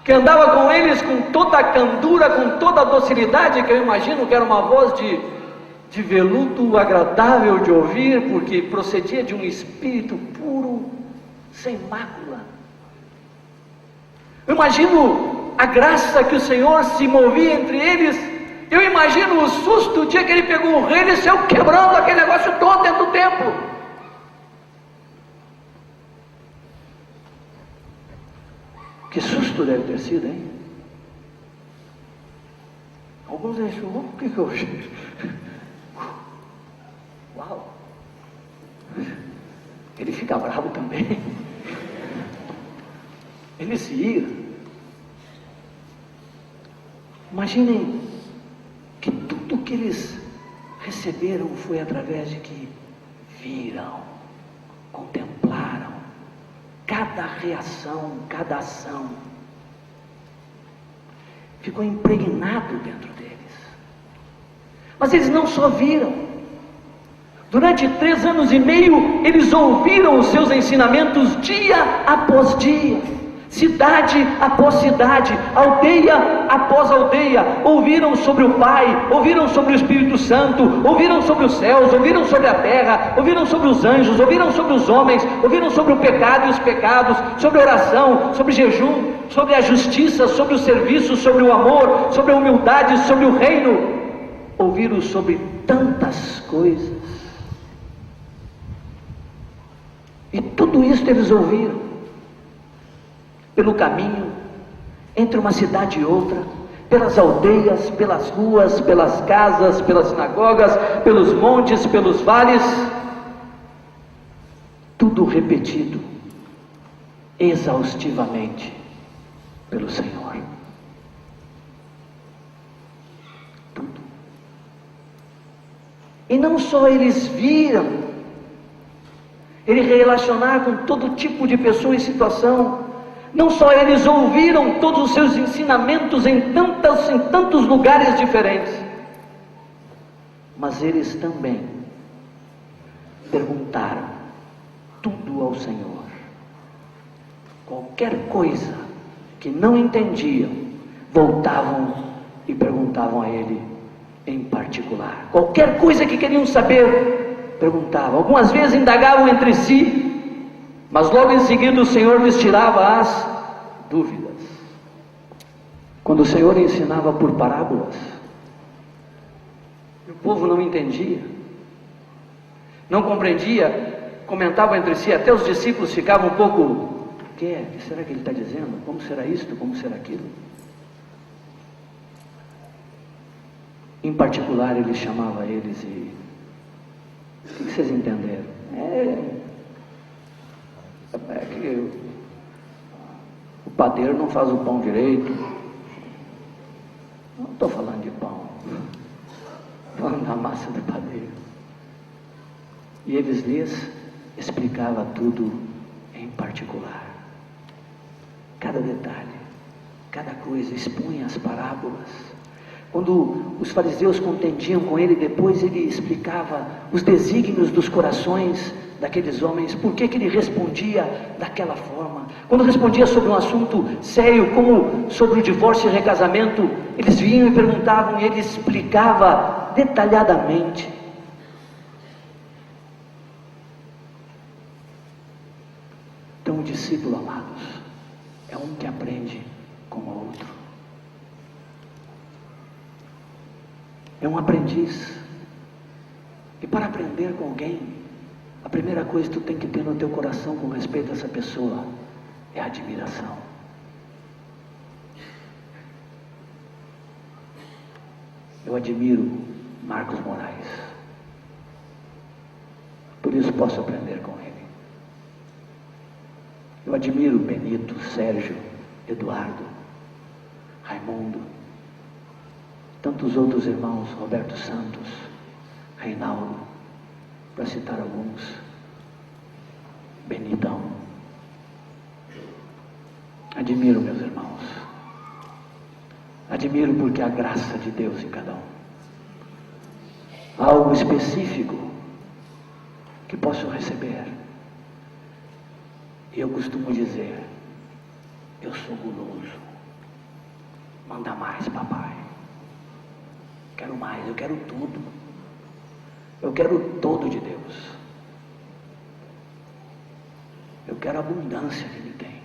A: que andava com eles com toda a candura, com toda a docilidade, que eu imagino que era uma voz de veludo agradável de ouvir, porque procedia de um espírito puro, sem mácula. Eu imagino a graça que o Senhor se movia entre eles. Eu imagino o susto, o dia que ele pegou o rei, ele saiu quebrando aquele negócio todo dentro do templo. Que susto deve ter sido, hein? Alguns acham, o que eu fiz? Uau! Ele fica bravo também. Ele se ira. Imaginem que tudo que eles receberam foi através de que viram, contemplaram cada reação, cada ação. ficou impregnado dentro deles. Mas eles não só viram, durante 3 anos e meio, eles ouviram os seus ensinamentos dia após dia, cidade após cidade, aldeia após aldeia. Ouviram sobre o Pai, ouviram sobre o Espírito Santo, ouviram sobre os céus, ouviram sobre a terra, ouviram sobre os anjos, ouviram sobre os homens, ouviram sobre o pecado e os pecados, sobre a oração, sobre jejum, sobre a justiça, sobre o serviço, sobre o amor, sobre a humildade, sobre o reino. Ouviram sobre tantas coisas. E tudo isso eles ouviram pelo caminho, entre uma cidade e outra, pelas aldeias, pelas ruas, pelas casas, pelas sinagogas, pelos montes, pelos vales, tudo repetido exaustivamente pelo Senhor. Tudo. E não só eles viram Ele relacionar com todo tipo de pessoa e situação, não só eles ouviram todos os seus ensinamentos em tantos lugares diferentes, mas eles também perguntaram tudo ao Senhor. Qualquer coisa que não entendiam, voltavam e perguntavam a Ele em particular. Qualquer coisa que queriam saber, perguntavam. Algumas vezes indagavam entre si, mas logo em seguida o Senhor lhes tirava as dúvidas. Quando o Senhor ensinava por parábolas, o povo não entendia, não compreendia, comentavam entre si, até os discípulos ficavam um pouco: o que será que ele está dizendo? Como será isto? Como será aquilo? Em particular, ele chamava eles e: o que vocês entenderam? É que o padeiro não faz o pão direito. Não estou falando de pão, estou falando da massa do padeiro. E eles lhes explicavam tudo em particular, cada detalhe, cada coisa, expunha as parábolas. Quando os fariseus contendiam com ele, depois ele explicava os desígnios dos corações daqueles homens, por que ele respondia daquela forma. Quando respondia sobre um assunto sério, como sobre o divórcio e recasamento, eles vinham e perguntavam, e ele explicava detalhadamente. Então o discípulo, amados, é um que aprende com o outro. É um aprendiz. E para aprender com alguém, a primeira coisa que tu tem que ter no teu coração com respeito a essa pessoa é a admiração. Eu admiro Marcos Moraes, por isso posso aprender com ele. Eu admiro Benito, Sérgio, Eduardo, Raimundo, tantos outros irmãos, Roberto Santos, Reinaldo, para citar alguns, Benitão. Admiro, meus irmãos, admiro porque há graça de Deus em cada um, algo específico que posso receber. E eu costumo dizer, eu sou guloso, manda mais, papai, quero mais, eu quero tudo. Eu quero todo de Deus. Eu quero a abundância que Ele tem.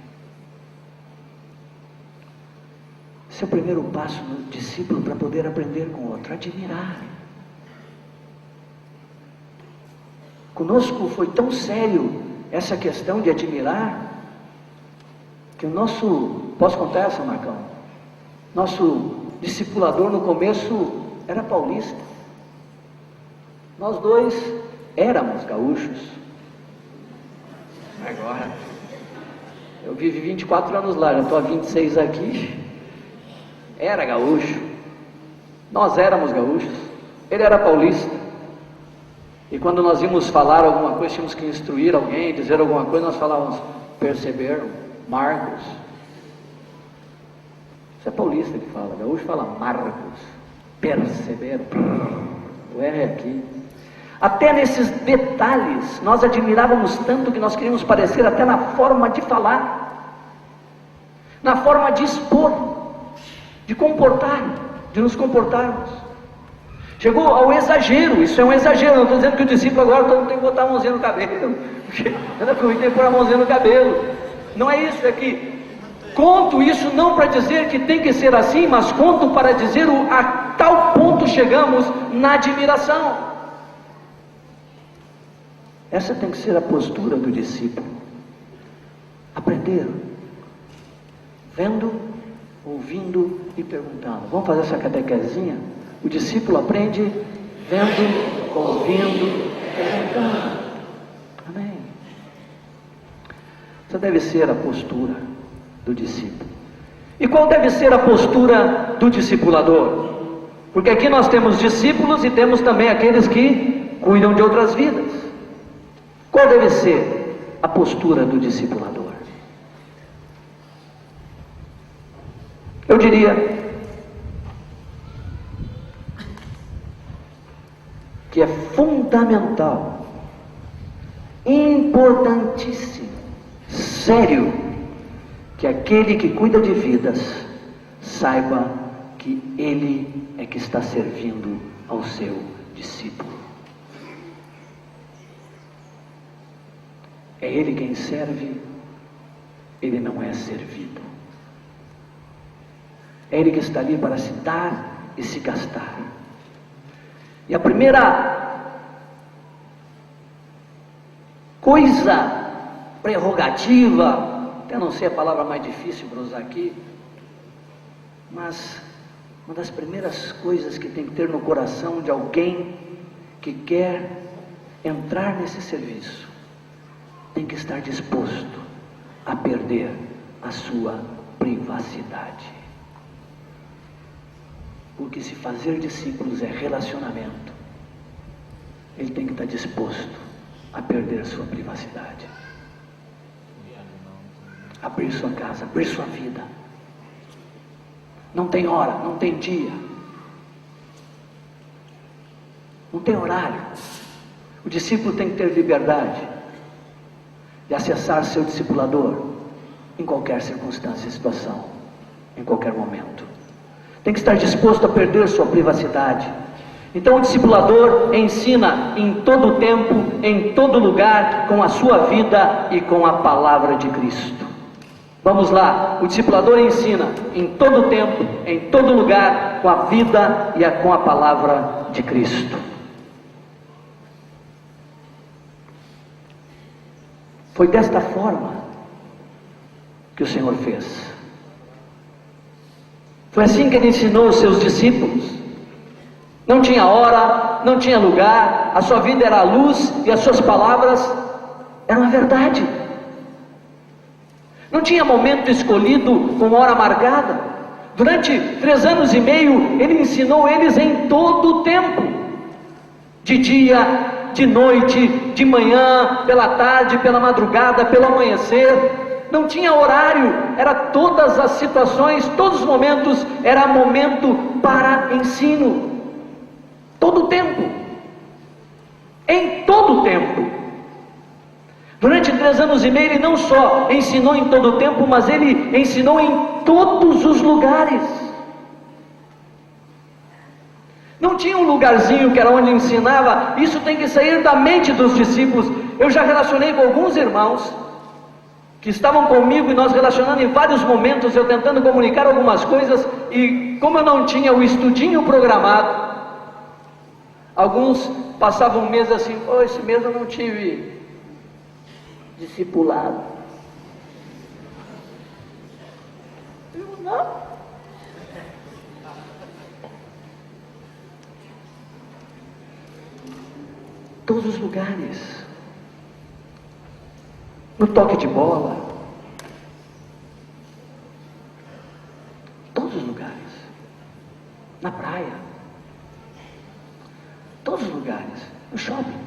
A: Esse é o primeiro passo no discípulo para poder aprender com o outro, admirar. Conosco foi tão sério essa questão de admirar, que o nosso, posso contar essa, Marcão? Nosso discipulador no começo era paulista. Nós dois éramos gaúchos. Agora, eu vivi 24 anos lá, já estou há 26 aqui. Era gaúcho. Nós éramos gaúchos. Ele era paulista. E quando nós íamos falar alguma coisa, tínhamos que instruir alguém, dizer alguma coisa, nós falávamos, perceberam? Marcos. Isso é paulista que fala, gaúcho fala amargos, persevero, o R é aqui. Até nesses detalhes, nós admirávamos tanto que nós queríamos parecer até na forma de falar, na forma de expor, de comportar, de nos comportarmos. Chegou ao exagero, isso é um exagero. Não estou dizendo que o discípulo agora todo mundo tem que botar a mãozinha no cabelo, porque anda comigo tem que pôr a mãozinha no cabelo. Não é isso, é que conto isso não para dizer que tem que ser assim, mas conto para dizer a tal ponto chegamos na admiração. Essa tem que ser a postura do discípulo. Aprender, vendo, ouvindo e perguntando. Vamos fazer essa catequezinha? O discípulo aprende vendo, ouvindo, perguntando. Amém. Essa deve ser a postura do discípulo. E qual deve ser a postura do discipulador? Porque aqui nós temos discípulos e temos também aqueles que cuidam de outras vidas. Qual deve ser a postura do discipulador? Eu diria que é fundamental, importantíssimo, sério, que aquele que cuida de vidas saiba que ele é que está servindo ao seu discípulo. É ele quem serve, ele não é servido. É ele que está ali para se dar e se gastar. E a primeira coisa, prerrogativa, até não sei a palavra mais difícil para usar aqui, mas uma das primeiras coisas que tem que ter no coração de alguém que quer entrar nesse serviço, tem que estar disposto a perder a sua privacidade. Porque se fazer discípulos é relacionamento, ele tem que estar disposto a perder sua privacidade. Abrir sua casa, abrir sua vida. Não tem hora, não tem dia, não tem horário. O discípulo tem que ter liberdade de acessar seu discipulador em qualquer circunstância e situação, em qualquer momento. Tem que estar disposto a perder sua privacidade. Então o discipulador ensina em todo tempo, em todo lugar, com a sua vida e com a palavra de Cristo. Vamos lá, o discipulador ensina em todo tempo, em todo lugar, com a vida e com a palavra de Cristo. Foi desta forma que o Senhor fez. Foi assim que ele ensinou os seus discípulos. Não tinha hora, não tinha lugar, a sua vida era a luz e as suas palavras eram a verdade. Não tinha momento escolhido com hora marcada. Durante 3 anos e meio, ele ensinou eles em todo o tempo. De dia, de noite, de manhã, pela tarde, pela madrugada, pelo amanhecer. Não tinha horário, era todas as situações, todos os momentos, era momento para ensino. Todo o tempo. Em todo o tempo. Durante 3 anos e meio, ele não só ensinou em todo o tempo, mas ele ensinou em todos os lugares. Não tinha um lugarzinho que era onde ensinava. Isso tem que sair da mente dos discípulos. Eu já relacionei com alguns irmãos que estavam comigo e nós relacionando em vários momentos, eu tentando comunicar algumas coisas, e como eu não tinha o estudinho programado, alguns passavam um mês assim: oh, esse mês eu não tive discipulado. Eu não. Todos os lugares. No toque de bola. Todos os lugares. Na praia. Todos os lugares. No shopping.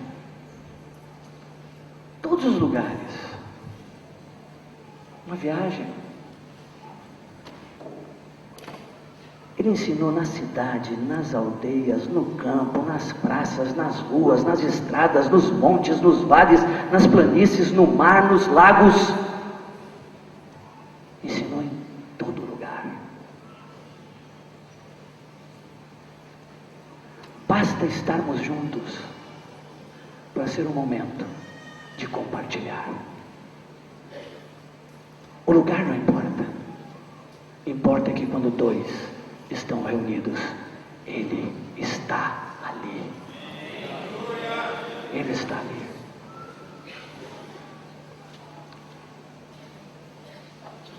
A: Todos os lugares. Uma viagem. Ele ensinou na cidade, nas aldeias, no campo, nas praças, nas ruas, nas estradas, nos montes, nos vales, nas planícies, no mar, nos lagos. Ensinou em todo lugar. Basta estarmos juntos para ser um momento de compartilhar. O lugar não importa. Importa que quando dois estão reunidos, Ele está ali. Ele está ali.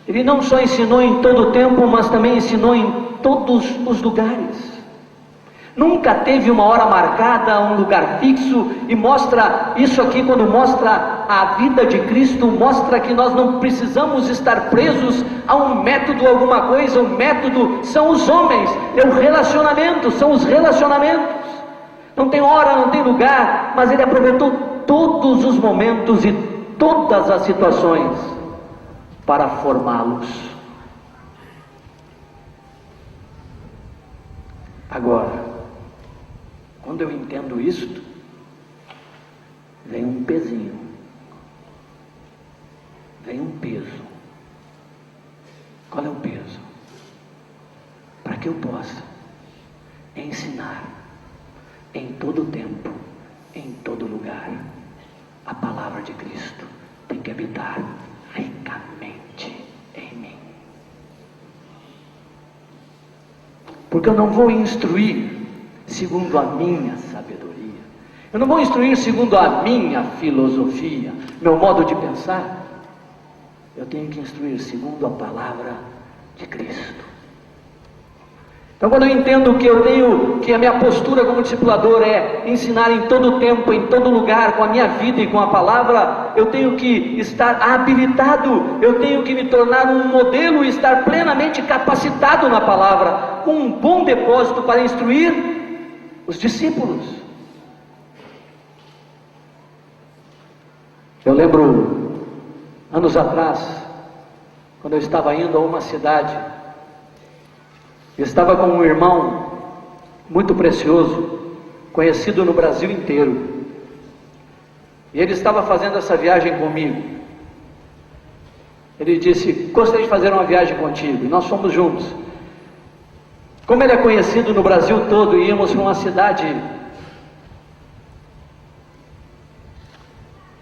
A: Ele não só ensinou em todo o tempo, mas também ensinou em todos os lugares. Nunca teve uma hora marcada, um lugar fixo, e mostra isso aqui, quando mostra a vida de Cristo, mostra que nós não precisamos estar presos a um método, alguma coisa. O método são os homens, é o relacionamento, são os relacionamentos. Não tem hora, não tem lugar, mas Ele aproveitou todos os momentos e todas as situações para formá-los. Agora, quando eu entendo isto, vem um pezinho, vem um peso. Qual é o peso? Para que eu possa ensinar em todo tempo, em todo lugar, a palavra de Cristo tem que habitar ricamente em mim. Porque eu não vou instruir segundo a minha sabedoria, eu não vou instruir segundo a minha filosofia, meu modo de pensar. Eu tenho que instruir segundo a palavra de Cristo. Então, quando eu entendo que eu tenho, que a minha postura como discipulador é ensinar em todo tempo, em todo lugar, com a minha vida e com a palavra, eu tenho que estar habilitado, eu tenho que me tornar um modelo e estar plenamente capacitado na palavra, com um bom depósito para instruir os discípulos. Eu lembro, anos atrás, quando eu estava indo a uma cidade, eu estava com um irmão muito precioso, conhecido no Brasil inteiro, e ele estava fazendo essa viagem comigo. Ele disse: gostaria de fazer uma viagem contigo, e nós fomos juntos. Como ele é conhecido no Brasil todo, íamos para uma cidade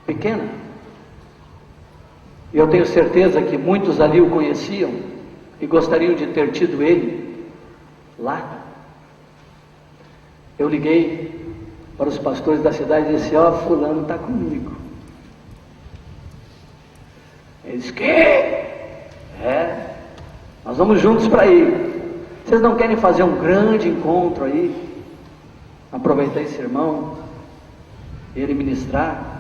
A: pequena, e eu tenho certeza que muitos ali o conheciam e gostariam de ter tido ele lá. Eu liguei para os pastores da cidade e disse: ó, fulano está comigo. Eles: que? Nós vamos juntos para ir. Vocês não querem fazer um grande encontro aí? Aproveitar esse irmão, ele ministrar?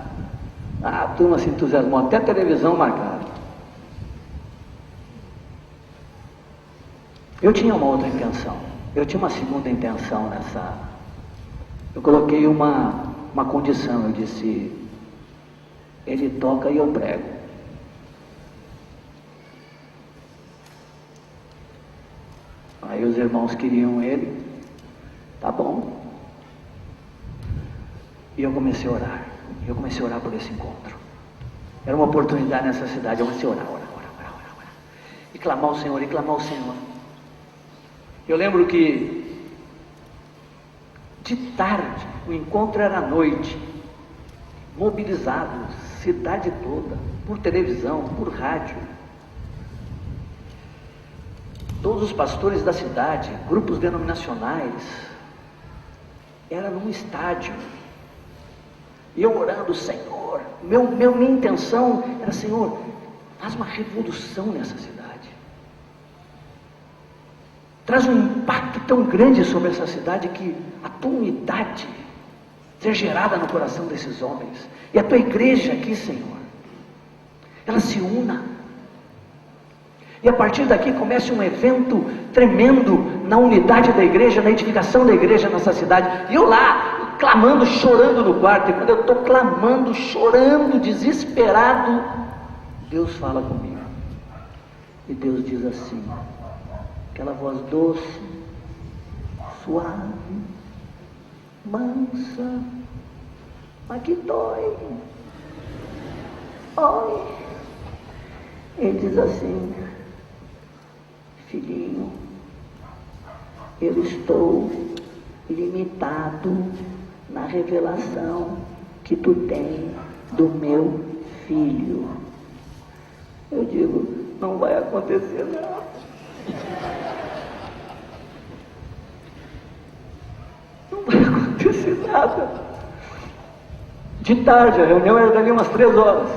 A: A turma se entusiasmou, até a televisão marcada. Eu tinha uma outra intenção, eu tinha uma segunda intenção nessa. Eu coloquei uma condição, eu disse: ele toca e eu prego. Aí os irmãos queriam ele, tá bom. E eu comecei a orar. Eu comecei a orar por esse encontro. Era uma oportunidade nessa cidade. Eu comecei a orar. E clamar ao Senhor, e clamar ao Senhor. Eu lembro que de tarde, o encontro era à noite, mobilizados, cidade toda, por televisão, por rádio. Todos os pastores da cidade, grupos denominacionais, era num estádio. E eu orando: Senhor, minha intenção era: Senhor, faz uma revolução nessa cidade. Traz um impacto tão grande sobre essa cidade que a tua unidade seja gerada no coração desses homens. E a tua igreja aqui, Senhor, ela se una. E a partir daqui comece um evento tremendo na unidade da igreja, na edificação da igreja nessa cidade. E eu lá, clamando, chorando no quarto. E quando eu estou clamando, chorando, desesperado, Deus fala comigo. E Deus diz assim, aquela voz doce, suave, mansa, mas que dói. Oi. Ele diz assim: filhinho, eu estou limitado na revelação que tu tem do meu filho. Eu digo: não vai acontecer nada. Não vai acontecer nada. De tarde, a reunião era dali umas 3 horas.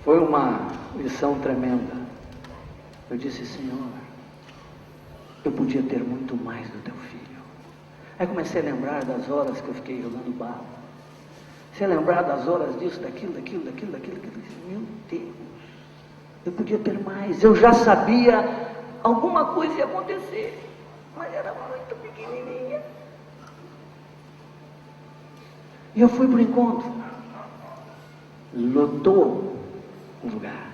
A: Foi uma lição tremenda. Eu disse: Senhor, eu podia ter muito mais do teu filho. Aí comecei a lembrar das horas que eu fiquei jogando barro. Comecei a lembrar das horas disso, daquilo. Meu Deus, eu podia ter mais. Eu já sabia alguma coisa ia acontecer, mas era muito pequenininha. E eu fui para o encontro. Lotou o lugar,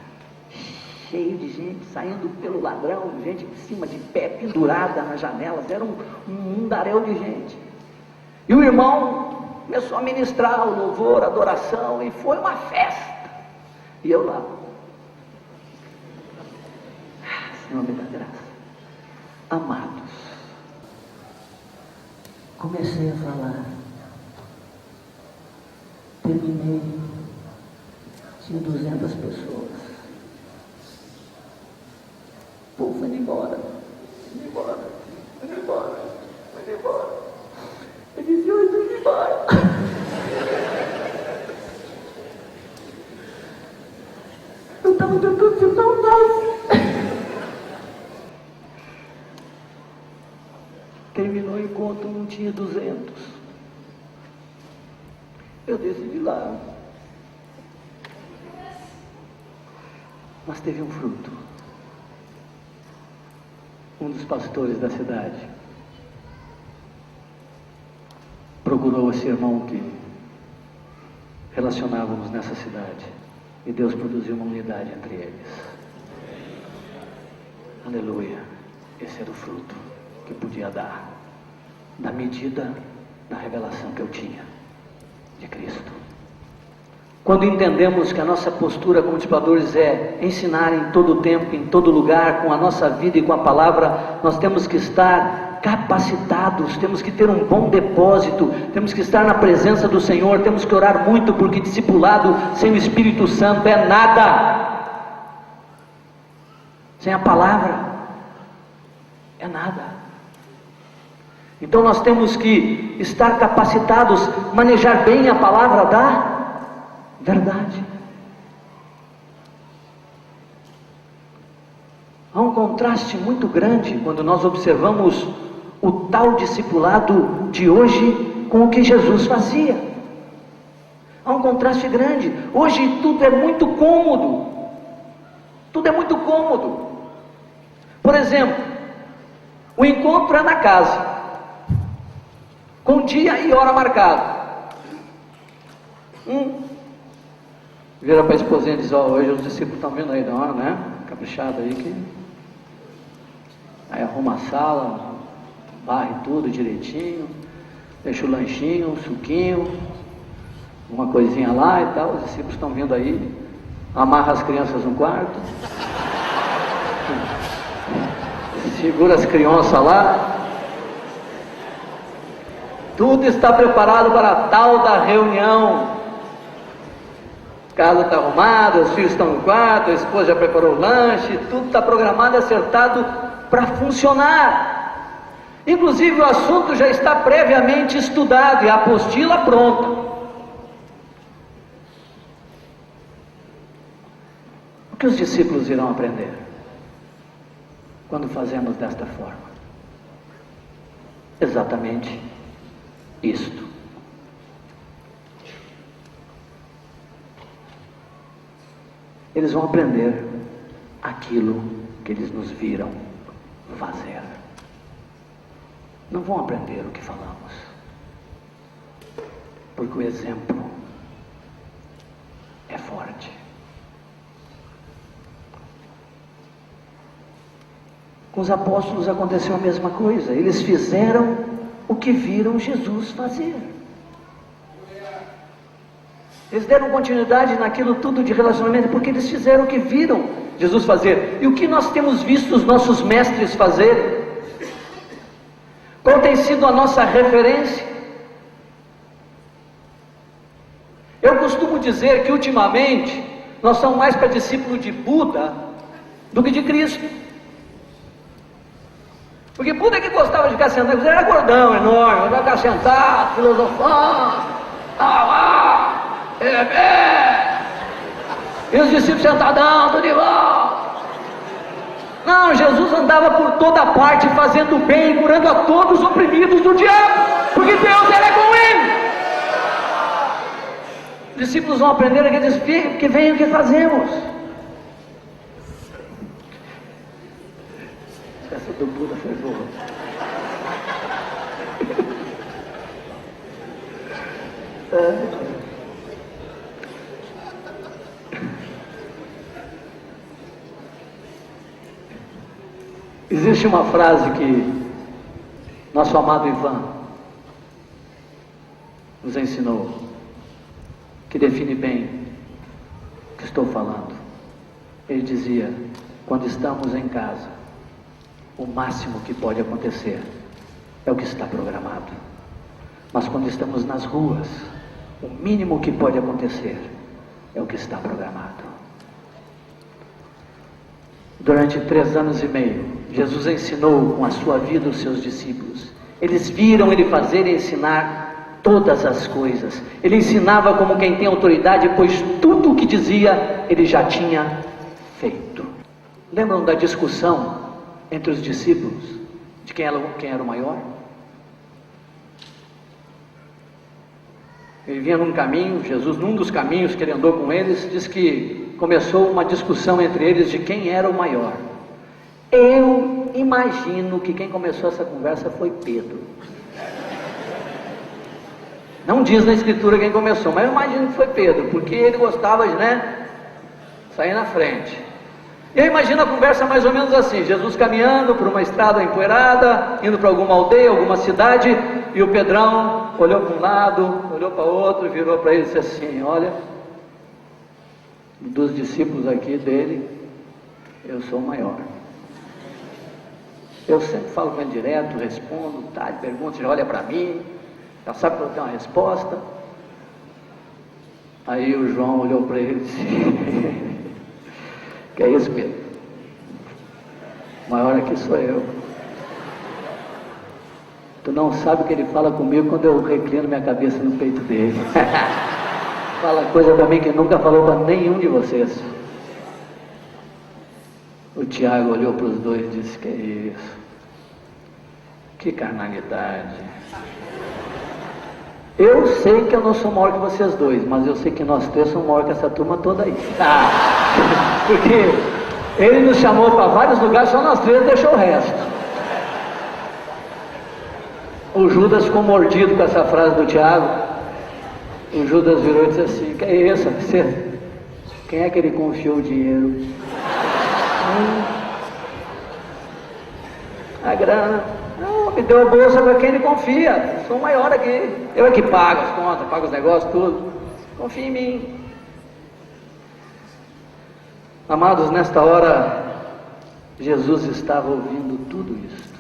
A: cheio de gente, saindo pelo ladrão, gente de cima, de pé, pendurada nas janelas. Era um mundaréu de gente. E o irmão começou a ministrar o louvor, a adoração, e foi uma festa. E eu lá: Senhor, me dá graça. Amados, comecei a falar, terminei, tinha 200 pessoas. O povo foi embora. Eu disse: eu estou embora. Eu estava tentando ser tão doce. Terminou o encontro, não tinha 200. Eu desci de lá. Mas teve um fruto. Um dos pastores da cidade procurou esse irmão que relacionávamos nessa cidade, e Deus produziu uma unidade entre eles. Aleluia. Esse era o fruto que podia dar, da medida da revelação que eu tinha de Cristo. Quando entendemos que a nossa postura como discipuladores é ensinar em todo o tempo, em todo lugar, com a nossa vida e com a palavra, nós temos que estar capacitados, temos que ter um bom depósito, temos que estar na presença do Senhor, temos que orar muito, porque discipulado sem o Espírito Santo é nada. Sem a palavra é nada. Então nós temos que estar capacitados, manejar bem a palavra da verdade. Há um contraste muito grande quando nós observamos o tal discipulado de hoje com o que Jesus fazia. Há um contraste grande. Hoje tudo é muito cômodo. Tudo é muito cômodo. Por exemplo, o encontro é na casa, com dia e hora marcado. Vira para a esposinha e diz: ó, hoje os discípulos estão vindo aí, dá uma, né? Caprichado aí que. Aí arruma a sala, varre tudo direitinho, deixa o lanchinho, o suquinho, uma coisinha lá e tal. Os discípulos estão vindo aí, amarra as crianças no quarto, segura as crianças lá. Tudo está preparado para a tal da reunião. A casa está arrumada, os filhos estão no quarto, a esposa já preparou o lanche, tudo está programado e acertado para funcionar. Inclusive o assunto já está previamente estudado e a apostila pronta. O que os discípulos irão aprender quando fazemos desta forma? Exatamente isto. Eles vão aprender aquilo que eles nos viram fazer. Não vão aprender o que falamos, porque o exemplo é forte. Com os apóstolos aconteceu a mesma coisa. Eles fizeram o que viram Jesus fazer. Eles deram continuidade naquilo tudo de relacionamento, porque eles fizeram o que viram Jesus fazer. E o que nós temos visto os nossos mestres fazerem? Qual tem sido a nossa referência? Eu costumo dizer que ultimamente nós somos mais para discípulo de Buda do que de Cristo. Porque Buda é que gostava de ficar sentado, ele era gordão, enorme, ele ficar sentado, filosofando, e os discípulos sentadão, tudo de volta. Não, Jesus andava por toda parte, fazendo bem, curando a todos os oprimidos do diabo, porque Deus era com ele. Os discípulos vão aprender aqui, diz, que vem o que fazemos. Essa do Buda foi boa. Existe uma frase que nosso amado Ivan nos ensinou, que define bem o que estou falando. Ele dizia: quando estamos em casa, o máximo que pode acontecer é o que está programado. Mas quando estamos nas ruas, o mínimo que pode acontecer é o que está programado. Durante 3 anos e meio, Jesus ensinou com a sua vida os seus discípulos. Eles viram ele fazer e ensinar todas as coisas. Ele ensinava como quem tem autoridade, pois tudo o que dizia, ele já tinha feito. Lembram da discussão entre os discípulos, de quem era o maior? Ele vinha num caminho, Jesus num dos caminhos que ele andou com eles, diz que começou uma discussão entre eles de quem era o maior. Eu imagino que quem começou essa conversa foi Pedro. Não diz na escritura quem começou, mas eu imagino que foi Pedro, porque ele gostava de, sair na frente. Eu imagino a conversa mais ou menos assim: Jesus caminhando por uma estrada empoeirada, indo para alguma aldeia, alguma cidade, e o Pedrão olhou para um lado, olhou para outro, virou para ele e disse assim: olha, dos discípulos aqui dele, eu sou o maior. Eu sempre falo com ele direto, respondo, ele pergunta, ele olha para mim, já sabe que eu tenho uma resposta. Aí o João olhou para ele e disse: que é isso, Pedro? O maior aqui sou eu. Tu não sabe o que ele fala comigo quando eu reclino minha cabeça no peito dele. Fala coisa para mim que nunca falou para nenhum de vocês. O Tiago olhou para os dois e disse: que é isso? Que carnalidade. Eu sei que eu não sou maior que vocês dois, mas eu sei que nós três somos maior que essa turma toda aí. Porque ele nos chamou para vários lugares, só nós três deixou o resto. O Judas ficou mordido com essa frase do Tiago. O Judas virou e disse assim: que é isso? Quem é que ele confiou o dinheiro? A grana. Não, me deu a bolsa para quem ele confia. Sou o maior aqui. Eu é que pago as contas, pago os negócios, tudo. Confia em mim. Amados, nesta hora, Jesus estava ouvindo tudo isto.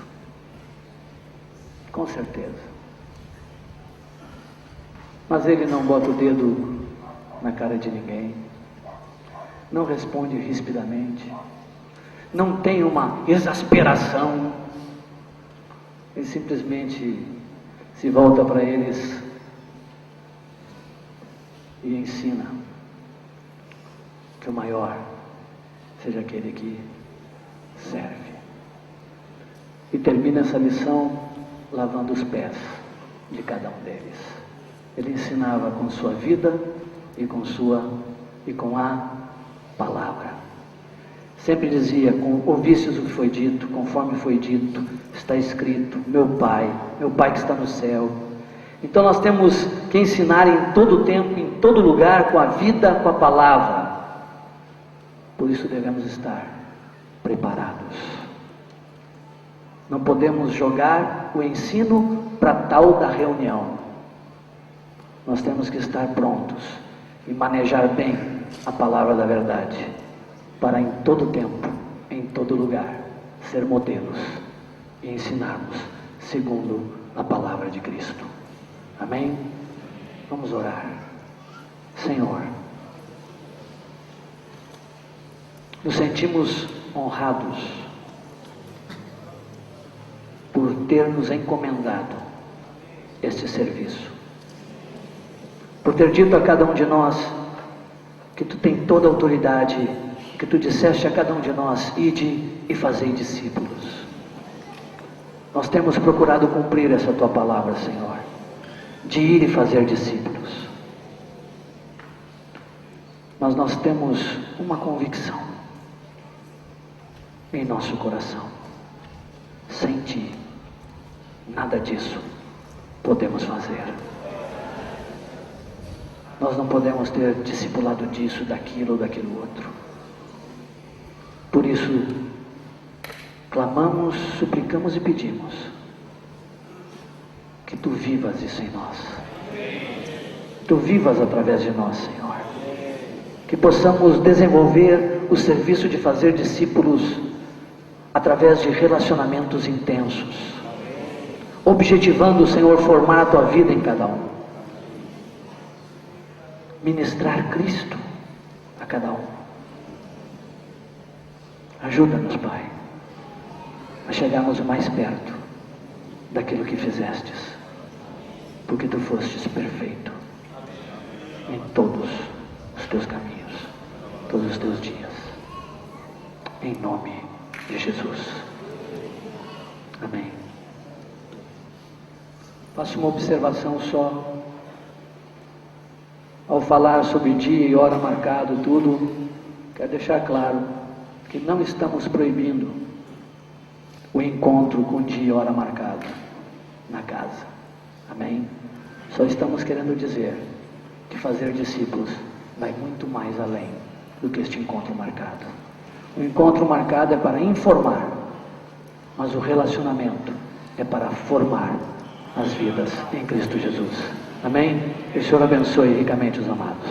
A: Com certeza. Mas ele não bota o dedo na cara de ninguém. Não responde rispidamente. Não tem uma exasperação. Ele simplesmente se volta para eles e ensina que o maior seja aquele que serve. E termina essa lição lavando os pés de cada um deles. Ele ensinava com sua vida e com a palavra. Sempre dizia: ouvistes o que foi dito, conforme foi dito, está escrito, meu Pai que está no céu. Então nós temos que ensinar em todo tempo, em todo lugar, com a vida, com a palavra. Por isso devemos estar preparados. Não podemos jogar o ensino para tal da reunião. Nós temos que estar prontos e manejar bem a palavra da verdade, para em todo tempo, em todo lugar, ser modelos e ensinarmos segundo a palavra de Cristo. Amém? Vamos orar. Senhor, nos sentimos honrados por ter nos encomendado este serviço, por ter dito a cada um de nós que Tu tem toda a autoridade, que Tu disseste a cada um de nós: ide e fazei discípulos. Nós temos procurado cumprir essa Tua palavra, Senhor, de ir e fazer discípulos. Mas nós temos uma convicção em nosso coração: sem Ti, nada disso podemos fazer. Nós não podemos ter discipulado disso, daquilo ou daquilo outro. Por isso, clamamos, suplicamos e pedimos que Tu vivas isso em nós. Tu vivas através de nós, Senhor. Que possamos desenvolver o serviço de fazer discípulos através de relacionamentos intensos, objetivando, Senhor, formar a Tua vida em cada um, ministrar Cristo a cada um. Ajuda-nos, Pai, a chegarmos mais perto daquilo que fizestes, porque Tu fostes perfeito em todos os Teus caminhos, todos os Teus dias, em nome de Jesus. Amém. Faço uma observação só. Ao falar sobre dia e hora marcado, tudo, quero deixar claro que não estamos proibindo o encontro com dia e hora marcado na casa. Amém? Só estamos querendo dizer que fazer discípulos vai muito mais além do que este encontro marcado. O encontro marcado é para informar, mas o relacionamento é para formar as vidas em Cristo Jesus. Amém? Que o Senhor abençoe ricamente os amados.